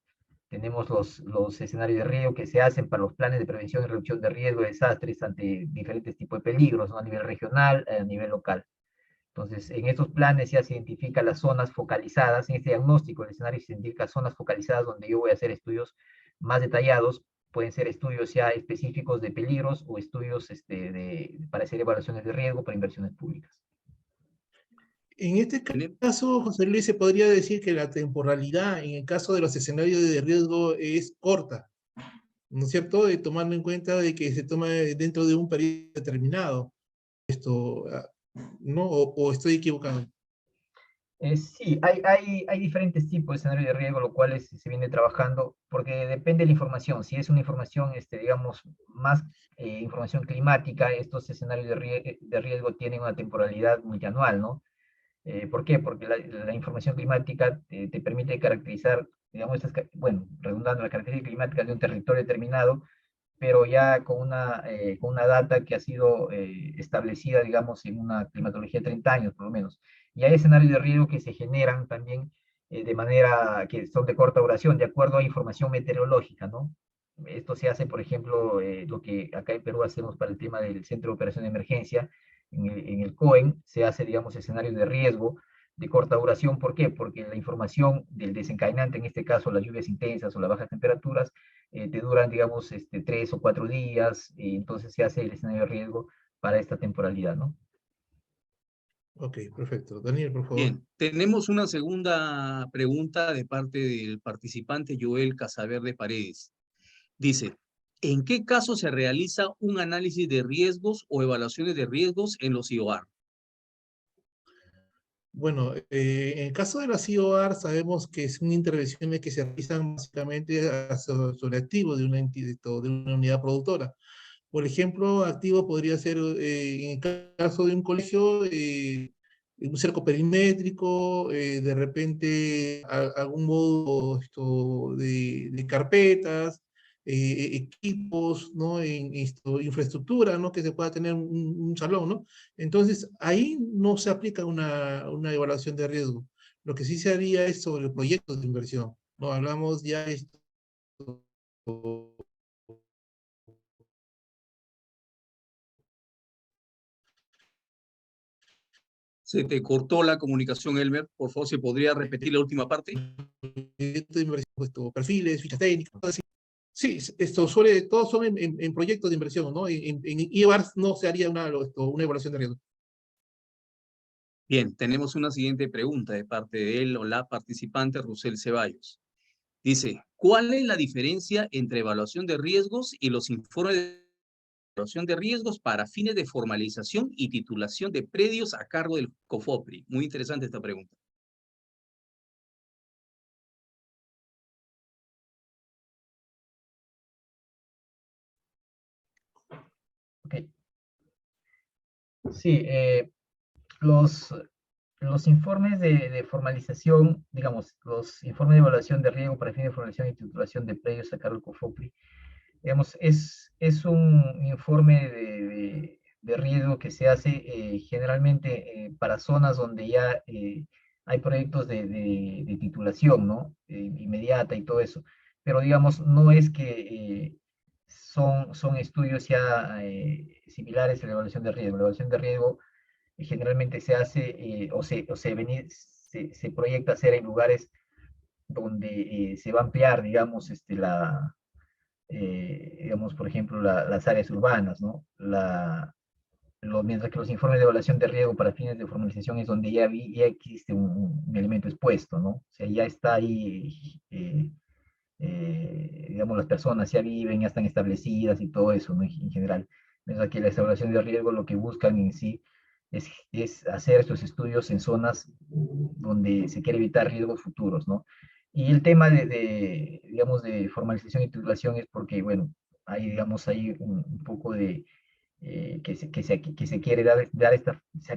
Tenemos los escenarios de riesgo que se hacen para los planes de prevención y reducción de riesgo de desastres ante diferentes tipos de peligros, ¿no? A nivel regional, a nivel local. Entonces, en estos planes ya se identifican las zonas focalizadas, en este diagnóstico del escenario se identifican zonas focalizadas donde yo voy a hacer estudios más detallados. Pueden ser estudios ya específicos de peligros o estudios para hacer evaluaciones de riesgo para inversiones públicas. En este caso, José Luis, se podría decir que la temporalidad en el caso de los escenarios de riesgo es corta, ¿no es cierto? Tomando en cuenta de que se toma dentro de un periodo determinado. Esto, ¿no? ¿O estoy equivocado? Sí, hay diferentes tipos de escenarios de riesgo, lo cual se viene trabajando, porque depende de la información. Si es una información, digamos, más información climática, estos escenarios de riesgo tienen una temporalidad multianual, ¿no? ¿Por qué? Porque la información climática te permite caracterizar, digamos, bueno, redundando, las características climáticas de un territorio determinado, pero ya con una data que ha sido establecida, digamos, en una climatología de 30 años, por lo menos. Y hay escenarios de riesgo que se generan también de manera que son de corta duración, de acuerdo a información meteorológica, ¿no? Esto se hace, por ejemplo, lo que acá en Perú hacemos para el tema del Centro de Operación de Emergencia, en el COEN, se hace, digamos, escenarios de riesgo de corta duración. ¿Por qué? Porque la información del desencadenante, en este caso las lluvias intensas o las bajas temperaturas, te duran, digamos, 3 o 4 días, y entonces se hace el escenario de riesgo para esta temporalidad, ¿no? Ok, perfecto. Daniel, por favor. Bien, tenemos una segunda pregunta de parte del participante Joel Casaverde Paredes. Dice, ¿en qué caso se realiza un análisis de riesgos o evaluaciones de riesgos en los IOR? Bueno, en el caso de las IOR sabemos que son intervenciones que se realizan básicamente sobre activos de una entidad, de una unidad productora. Por ejemplo, activo podría ser, en el caso de un colegio, un cerco perimétrico, de repente algún modo de carpetas, equipos, ¿no? Infraestructura, ¿no? Que se pueda tener un salón, ¿no? Entonces, ahí no se aplica una evaluación de riesgo. Lo que sí se haría es sobre proyectos de inversión, ¿no? Hablamos ya esto. Se te cortó la comunicación, Elmer. Por favor, ¿se podría repetir la última parte? De inversión, perfiles, fichas técnicas, así. Sí, todos son en proyectos de inversión, ¿no? En IBARS no se haría una evaluación de riesgo. Bien, tenemos una siguiente pregunta de parte de él o la participante Rusel Ceballos. Dice, ¿cuál es la diferencia entre evaluación de riesgos y los informes de evaluación de riesgos para fines de formalización y titulación de predios a cargo del COFOPRI? Muy interesante esta pregunta. Okay. Sí, los informes de formalización, digamos, los informes de evaluación de riesgo para fines de formalización y titulación de predios a cargo del COFOPRI, digamos, es un informe de riesgo que se hace generalmente para zonas donde ya hay proyectos de titulación, ¿no? Inmediata y todo eso. Pero digamos, no es que son estudios ya similares a la evaluación de riesgo. La evaluación de riesgo generalmente se hace se proyecta hacer en lugares donde se va a ampliar, digamos, digamos, por ejemplo, las áreas urbanas, ¿no? mientras que los informes de evaluación de riesgo para fines de formalización es donde ya existe un elemento expuesto, ¿no? O sea, ya está ahí, digamos, las personas ya viven, ya están establecidas y todo eso, ¿no? En general. Mientras que las evaluaciones de riesgo lo que buscan en sí es hacer estos estudios en zonas donde se quiere evitar riesgos futuros, ¿no? Y el tema digamos, de formalización y titulación es porque, bueno, hay, digamos, hay un poco de, que se quiere se ha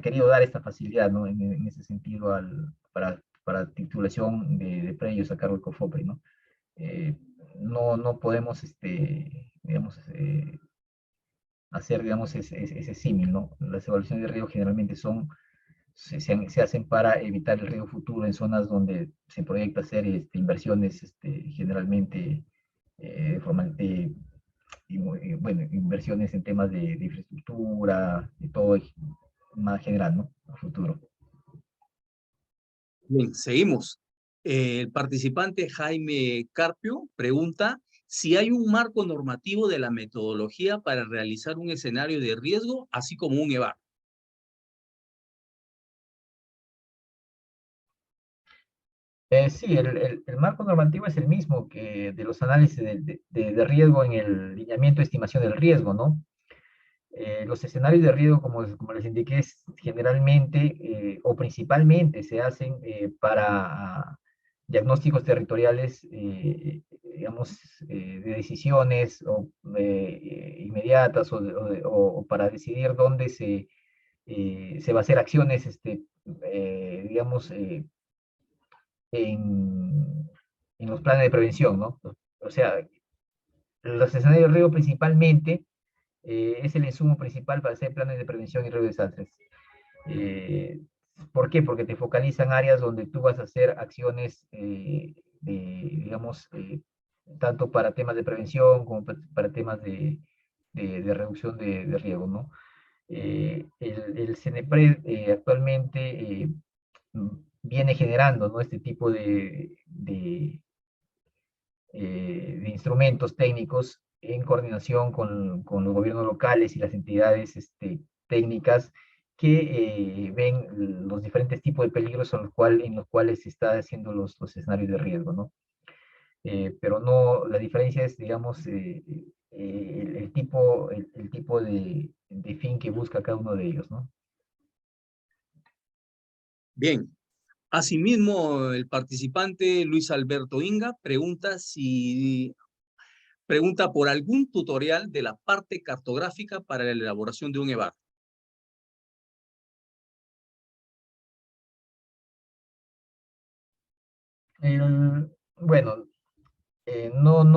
querido dar esta facilidad, ¿no? En ese sentido para titulación de predios a cargo del COFOPRI, ¿no? No podemos, digamos, hacer, digamos, ese símil, ¿no? Las evaluaciones de riesgo generalmente se hacen para evitar el riesgo futuro en zonas donde se proyecta hacer inversiones generalmente bueno, inversiones en temas de infraestructura, de todo más general, ¿no? A futuro. Bien, seguimos. El participante Jaime Carpio pregunta si hay un marco normativo de la metodología para realizar un escenario de riesgo, así como un EVAR. Sí, el marco normativo es el mismo que de los análisis de riesgo en el lineamiento de estimación del riesgo, ¿no? Los escenarios de riesgo, como les indiqué, generalmente o principalmente se hacen para diagnósticos territoriales, digamos, de decisiones inmediatas o para decidir dónde se va a hacer acciones, digamos, en los planes de prevención, ¿no? O sea, los escenarios de riesgo principalmente es el insumo principal para hacer planes de prevención y riesgo de desastres. ¿Por qué? Porque te focalizan áreas donde tú vas a hacer acciones, digamos, tanto para temas de prevención como para temas de reducción de riesgo, ¿no? El CNEPRED actualmente viene generando, ¿no? Este tipo de instrumentos técnicos en coordinación con los gobiernos locales y las entidades técnicas que ven los diferentes tipos de peligros en los cuales se está haciendo los escenarios de riesgo, ¿no? Pero no, la diferencia es, digamos, el tipo de fin que busca cada uno de ellos, ¿no? Bien. Asimismo, el participante Luis Alberto Inga pregunta por algún tutorial de la parte cartográfica para la elaboración de un EVAR. Bueno,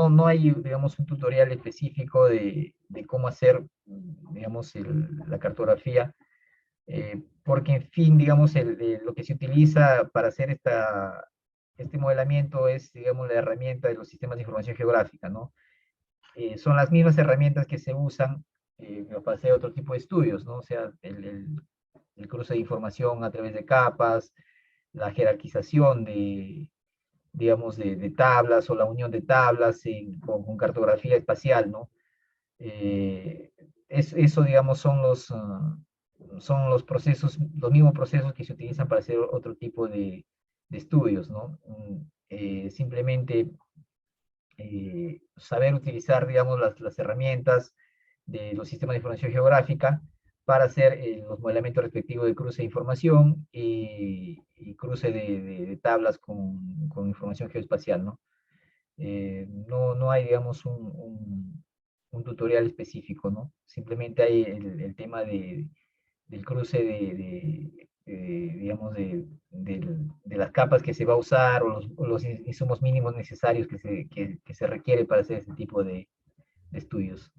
no hay, digamos, un tutorial específico de cómo hacer, digamos, la cartografía, porque, en fin, digamos, lo que se utiliza para hacer este modelamiento es, digamos, la herramienta de los sistemas de información geográfica, ¿no? Son las mismas herramientas que se usan para hacer otro tipo de estudios, ¿no? O sea, el cruce de información a través de capas, la jerarquización digamos, de tablas o la unión de tablas con cartografía espacial, ¿no? Eso, digamos, son los procesos, los mismos procesos que se utilizan para hacer otro tipo de estudios, ¿no? Simplemente saber utilizar, digamos, las herramientas de los sistemas de información geográfica para hacer los modelamientos respectivos de cruce de información y cruce de tablas con información geoespacial, ¿no? No hay, digamos, un tutorial específico, ¿no? Simplemente hay el tema del cruce digamos, de las capas que se va a usar o los insumos mínimos necesarios que se requiere para hacer este tipo de estudios.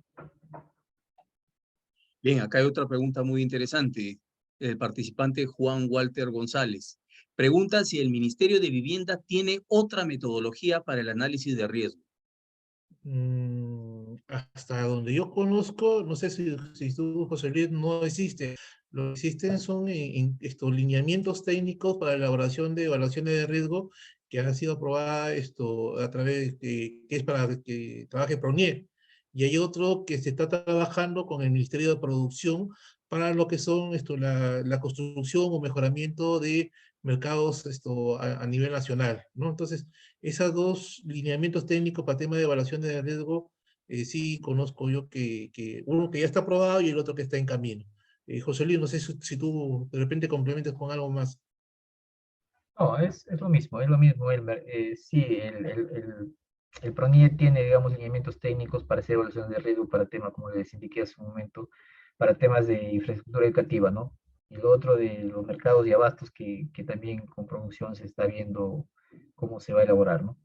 Bien, acá hay otra pregunta muy interesante. El participante Juan Walter González pregunta si el Ministerio de Vivienda tiene otra metodología para el análisis de riesgo. Hasta donde yo conozco, no sé si tú, José Luis, no existe. Lo que existen son estos lineamientos técnicos para la elaboración de evaluaciones de riesgo que han sido aprobadas a través que es para que trabaje PRONIER. Y hay otro que se está trabajando con el Ministerio de Producción para lo que son la construcción o mejoramiento de mercados a nivel nacional, ¿no? Entonces, esos dos lineamientos técnicos para tema de evaluación de riesgo, sí conozco yo que uno que ya está aprobado y el otro que está en camino. José Luis, no sé si tú de repente complementas con algo más. No, es lo mismo, Elmer. Sí, el PRONIE tiene, digamos, lineamientos técnicos para hacer evaluación de riesgo para temas, como les indiqué hace un momento, para temas de infraestructura educativa, ¿no? Y lo otro de los mercados y abastos que también con producción se está viendo cómo se va a elaborar, ¿no?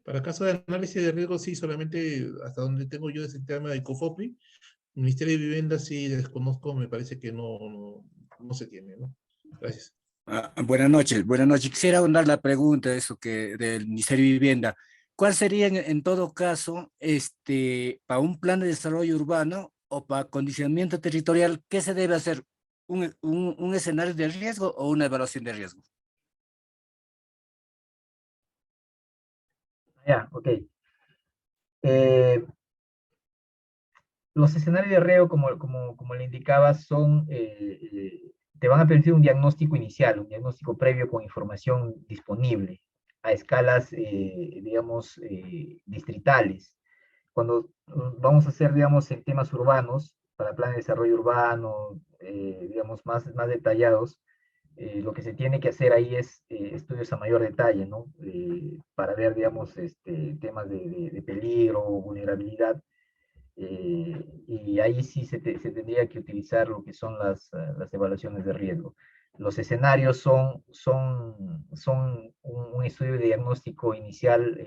Para caso de análisis de riesgo, sí, solamente hasta donde tengo yo ese tema de COFOPRI. Ministerio de Vivienda, sí, desconozco, me parece que no se tiene, ¿no? Gracias. Buenas noches, buenas noches. Quisiera ahondar la pregunta de eso que del Ministerio de Vivienda. ¿Cuál sería en todo caso, para un plan de desarrollo urbano o para condicionamiento territorial, qué se debe hacer? ¿Un escenario de riesgo o una evaluación de riesgo? Ya, ok. Eh, los escenarios de riesgo, como le indicaba, te van a permitir un diagnóstico inicial, un diagnóstico previo con información disponible a escalas, digamos, distritales. Cuando vamos a hacer, digamos, en temas urbanos, para planes de desarrollo urbano, digamos, más detallados, lo que se tiene que hacer ahí es estudios a mayor detalle, ¿no? Para ver, digamos, temas de peligro o vulnerabilidad, y ahí sí se tendría que utilizar lo que son las evaluaciones de riesgo. Los escenarios son un estudio de diagnóstico inicial,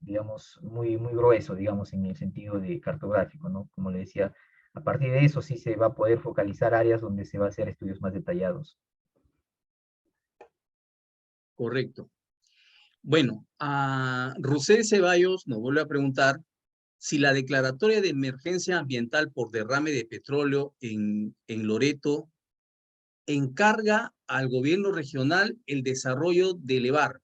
digamos, muy grueso, digamos, en el sentido de cartográfico, ¿no? Como le decía, a partir de eso sí se va a poder focalizar áreas donde se va a hacer estudios más detallados. Correcto. Bueno, a Rusel Ceballos nos vuelve a preguntar si la declaratoria de emergencia ambiental por derrame de petróleo en Loreto encarga al gobierno regional el desarrollo del EVAR.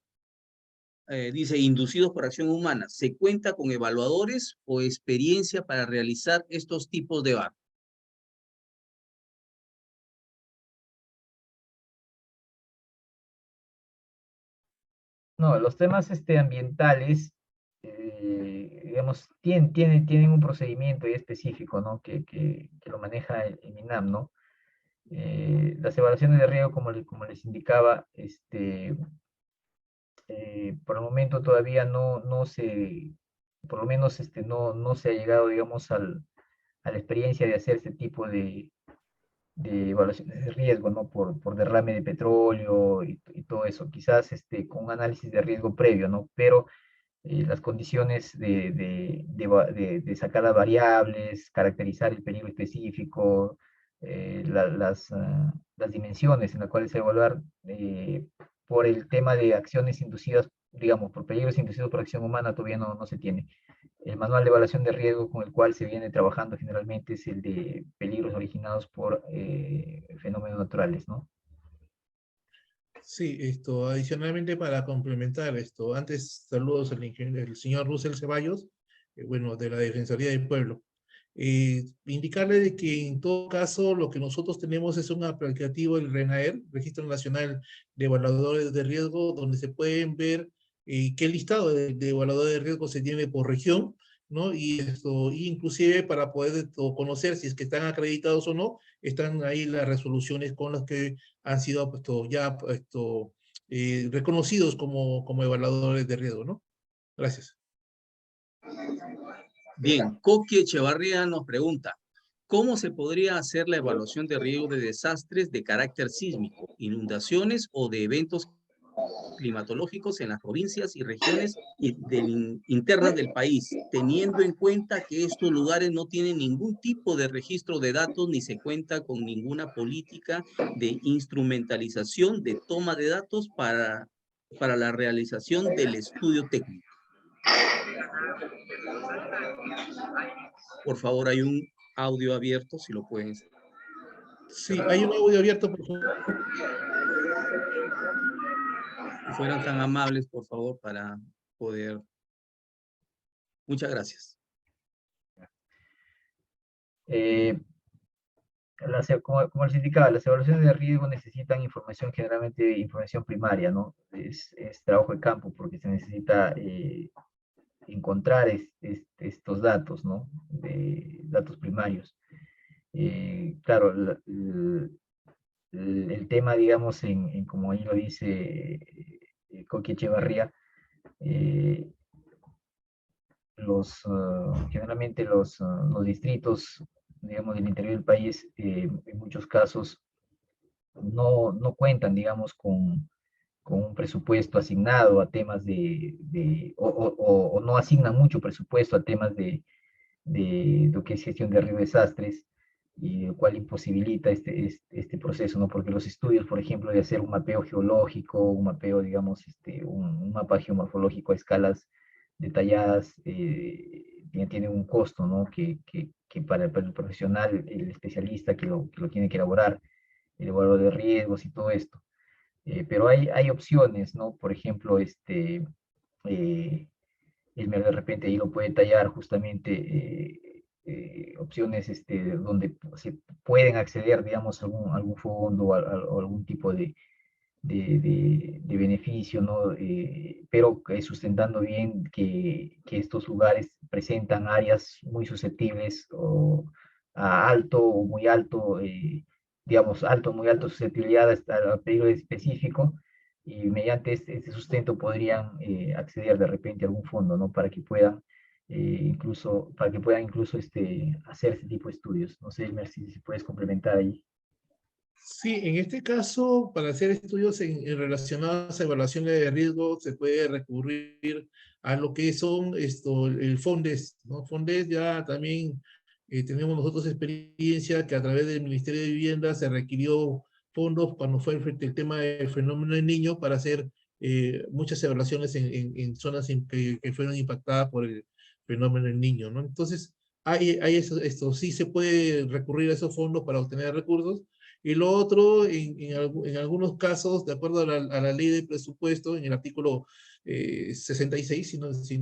Dice, inducidos por acción humana. ¿Se cuenta con evaluadores o experiencia para realizar estos tipos de EVAR? No, los temas ambientales, digamos, tienen un procedimiento ahí específico, ¿no? Que lo maneja el INAM, ¿no? Las evaluaciones de riesgo, como les indicaba, por el momento todavía por lo menos no se ha llegado, digamos, a la experiencia de hacer este tipo de evaluaciones de riesgo, ¿no? Por derrame de petróleo y todo eso, quizás con un análisis de riesgo previo, ¿no? Pero las condiciones de sacar las variables, caracterizar el peligro específico, las dimensiones en las cuales se va a evaluar por el tema de acciones inducidas, digamos, por peligros inducidos por acción humana, todavía no se tiene. El manual de evaluación de riesgo con el cual se viene trabajando generalmente es el de peligros originados por fenómenos naturales, ¿no? Sí, adicionalmente para complementar antes saludos al el señor Russell Ceballos, bueno, de la Defensoría del Pueblo. Indicarle de que en todo caso lo que nosotros tenemos es un aplicativo, el RENAER, Registro Nacional de Evaluadores de Riesgo, donde se pueden ver qué listado de evaluadores de riesgo se tiene por región, ¿no? Y inclusive para poder conocer si es que están acreditados o no, están ahí las resoluciones con las que han sido ya reconocidos como evaluadores de riesgo, ¿no? Gracias. Bien, Coqui Echevarría nos pregunta, ¿cómo se podría hacer la evaluación de riesgo de desastres de carácter sísmico, inundaciones o de eventos climatológicos en las provincias y regiones internas del país, teniendo en cuenta que estos lugares no tienen ningún tipo de registro de datos ni se cuenta con ninguna política de instrumentalización de toma de datos para la realización del estudio técnico? Por favor, hay un audio abierto, si lo pueden. Sí, hay un audio abierto, por favor. Si fueran tan amables, por favor, para poder. Muchas gracias. Eh, como les indicaba, las evaluaciones de riesgo necesitan información, generalmente información primaria, ¿no? Es trabajo de campo porque se necesita encontrar estos datos, ¿no? De datos primarios. Claro, el tema, digamos, como ahí lo dice Coqui Echevarría, eh, generalmente los distritos, digamos, del interior del país, en muchos casos no cuentan, digamos, con un presupuesto asignado a temas o no asignan mucho presupuesto a temas de lo que es gestión de riesgo de desastres, y lo cual imposibilita este proceso, ¿no? Porque los estudios, por ejemplo, de hacer un mapeo geológico, un mapeo, digamos, un mapa geomorfológico a escalas detalladas, tiene un costo, ¿no? Que para el profesional, el especialista que lo tiene que elaborar, el evaluador de riesgos y todo esto. Pero hay opciones, ¿no? Por ejemplo, eh, Elmer de repente ahí lo puede tallar justamente, opciones donde se pueden acceder, digamos, a algún fondo o algún tipo de beneficio, ¿no? Pero sustentando bien que estos lugares presentan áreas muy susceptibles a alto o muy alto, digamos, alto o muy alto susceptibilidad al peligro específico, y mediante este sustento podrían acceder de repente a algún fondo, ¿no? Para que puedan incluso hacer este tipo de estudios. No sé, Elmer, si puedes complementar ahí. Sí, en este caso, para hacer estudios relacionados a evaluación de riesgo, se puede recurrir a lo que son el FONDES, ¿no? FONDES ya también tenemos nosotros experiencia que a través del Ministerio de Vivienda se requirió fondos cuando fue el tema del fenómeno del Niño para hacer muchas evaluaciones en zonas que fueron impactadas por el fenómeno del Niño, ¿no? Entonces, sí se puede recurrir a esos fondos para obtener recursos. Y lo otro, en algunos casos, de acuerdo a la ley de presupuesto, en el artículo 66,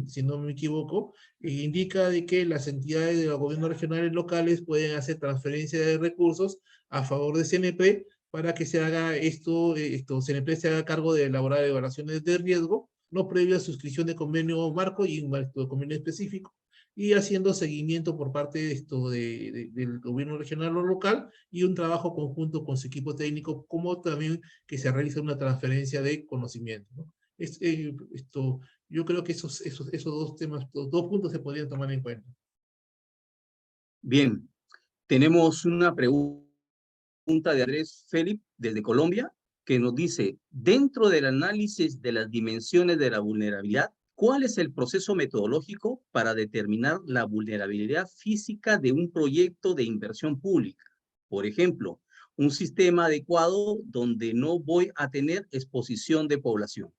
si no me equivoco, indica de que las entidades de los gobiernos regionales locales pueden hacer transferencia de recursos a favor de CNP para que se haga CNP se haga cargo de elaborar evaluaciones de riesgo, no previa suscripción de convenio marco y un convenio específico, y haciendo seguimiento por parte del gobierno regional o local y un trabajo conjunto con su equipo técnico, como también que se realice una transferencia de conocimiento, ¿no? Yo creo que esos dos temas, los dos puntos se podrían tomar en cuenta. Bien, tenemos una pregunta de Andrés Felipe desde Colombia que nos dice, dentro del análisis de las dimensiones de la vulnerabilidad, ¿cuál es el proceso metodológico para determinar la vulnerabilidad física de un proyecto de inversión pública? Por ejemplo, un sistema adecuado donde no voy a tener exposición de población.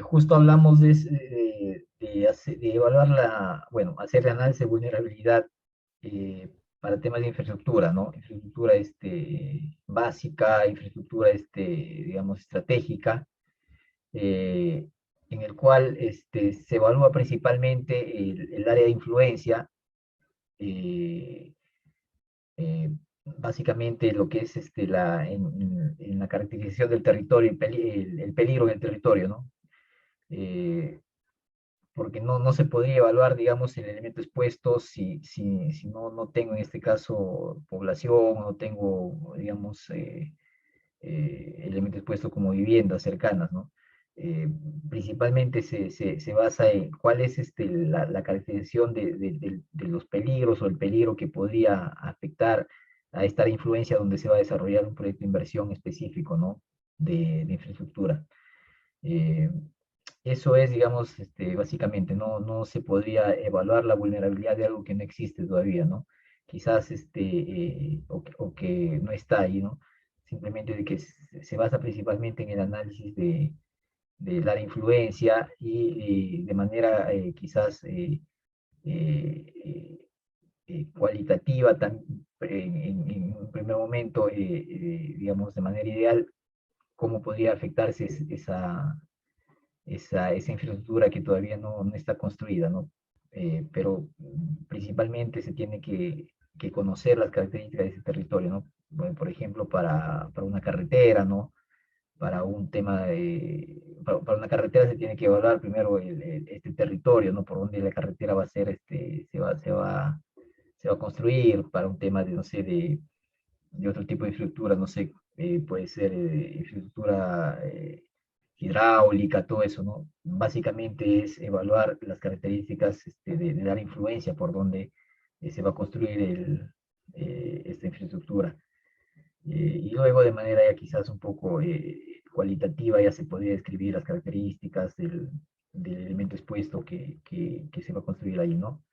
Justo hablamos de evaluar bueno, hacer el análisis de vulnerabilidad para temas de infraestructura, ¿no? Infraestructura básica, infraestructura digamos, estratégica, eh, en el cual se evalúa principalmente el área de influencia, eh, eh, básicamente lo que es en la caracterización del territorio, el peligro en el territorio, ¿no? Eh, Porque no se podría evaluar, digamos, el elemento expuesto si no tengo en este caso población, no tengo, digamos, elemento expuesto como viviendas cercanas, ¿no? Principalmente se basa en cuál es la caracterización de los peligros o el peligro que podría afectar a esta influencia donde se va a desarrollar un proyecto de inversión específico, ¿no? De infraestructura. Eh, Eso es, digamos, básicamente, no se podría evaluar la vulnerabilidad de algo que no existe todavía, ¿no? Quizás, o que no está ahí, ¿no? Simplemente de que se basa principalmente en el análisis de la influencia y de manera quizás eh, cualitativa, en un primer momento, digamos, de manera ideal, cómo podría afectarse esa infraestructura que todavía no está construida, ¿no? Pero principalmente se tiene que conocer las características de ese territorio, ¿no? Bueno, por ejemplo, para una carretera, ¿no? Para un tema para una carretera se tiene que evaluar primero este territorio, ¿no? Por donde la carretera va a ser, se va a construir, para un tema de, no sé, de otro tipo de infraestructura, no sé, puede ser infraestructura hidráulica, todo eso, ¿no? Básicamente es evaluar las características de dar influencia por donde se va a construir esta infraestructura. Y luego de manera ya quizás un poco cualitativa ya se podría describir las características del elemento expuesto que se va a construir ahí, ¿no?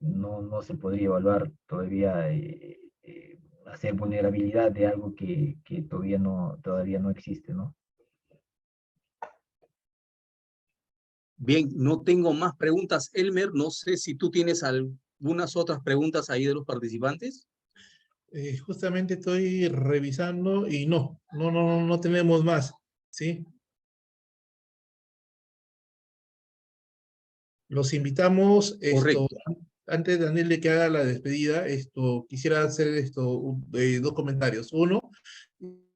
No se podría evaluar todavía hacer vulnerabilidad de algo que todavía no existe, ¿no? Bien, no tengo más preguntas. Elmer, no sé si tú tienes algunas otras preguntas ahí de los participantes. Justamente estoy revisando y no tenemos más, ¿sí? Los invitamos, Correcto. antes de Daniel de que haga la despedida, quisiera hacer dos comentarios. Uno,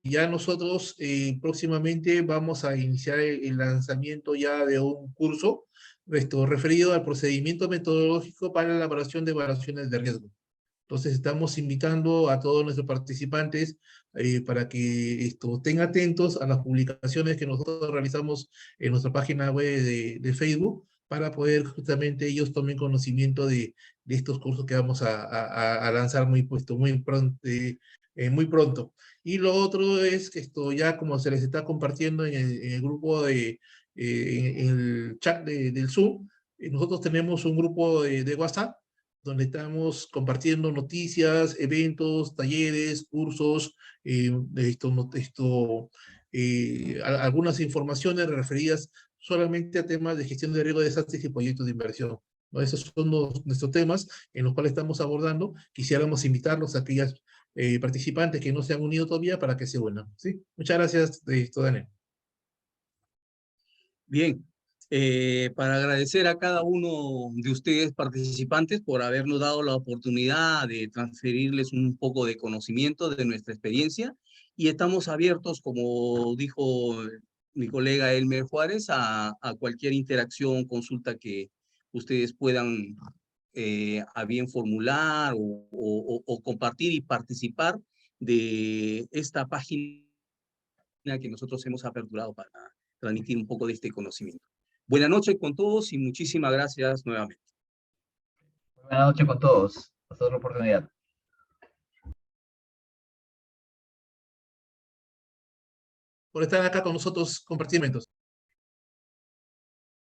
ya nosotros próximamente vamos a iniciar el lanzamiento ya de un curso referido al procedimiento metodológico para la elaboración de evaluaciones de riesgo. Entonces estamos invitando a todos nuestros participantes para que estén atentos a las publicaciones que nosotros realizamos en nuestra página web de Facebook, para poder justamente ellos tomen conocimiento de estos cursos que vamos a lanzar muy pronto. Y lo otro es que ya como se les está compartiendo en el grupo en el chat del Zoom, nosotros tenemos un grupo de WhatsApp donde estamos compartiendo noticias, eventos, talleres, cursos, algunas informaciones referidas solamente a temas de gestión de riesgo de desastres y proyectos de inversión, ¿no? Esos son nuestros temas en los cuales estamos abordando. Quisiéramos invitarlos a aquellos participantes que no se han unido todavía para que se unan, ¿sí? Muchas gracias, Daniel. Bien, para agradecer a cada uno de ustedes participantes por habernos dado la oportunidad de transferirles un poco de conocimiento de nuestra experiencia, y estamos abiertos, como dijo mi colega Elmer Juárez, a cualquier interacción, consulta que ustedes puedan a bien formular o compartir y participar de esta página que nosotros hemos aperturado para transmitir un poco de este conocimiento. Buenas noches con todos y muchísimas gracias nuevamente. Buenas noches con todos. Hasta otra oportunidad. Por estar acá con nosotros compartiendo.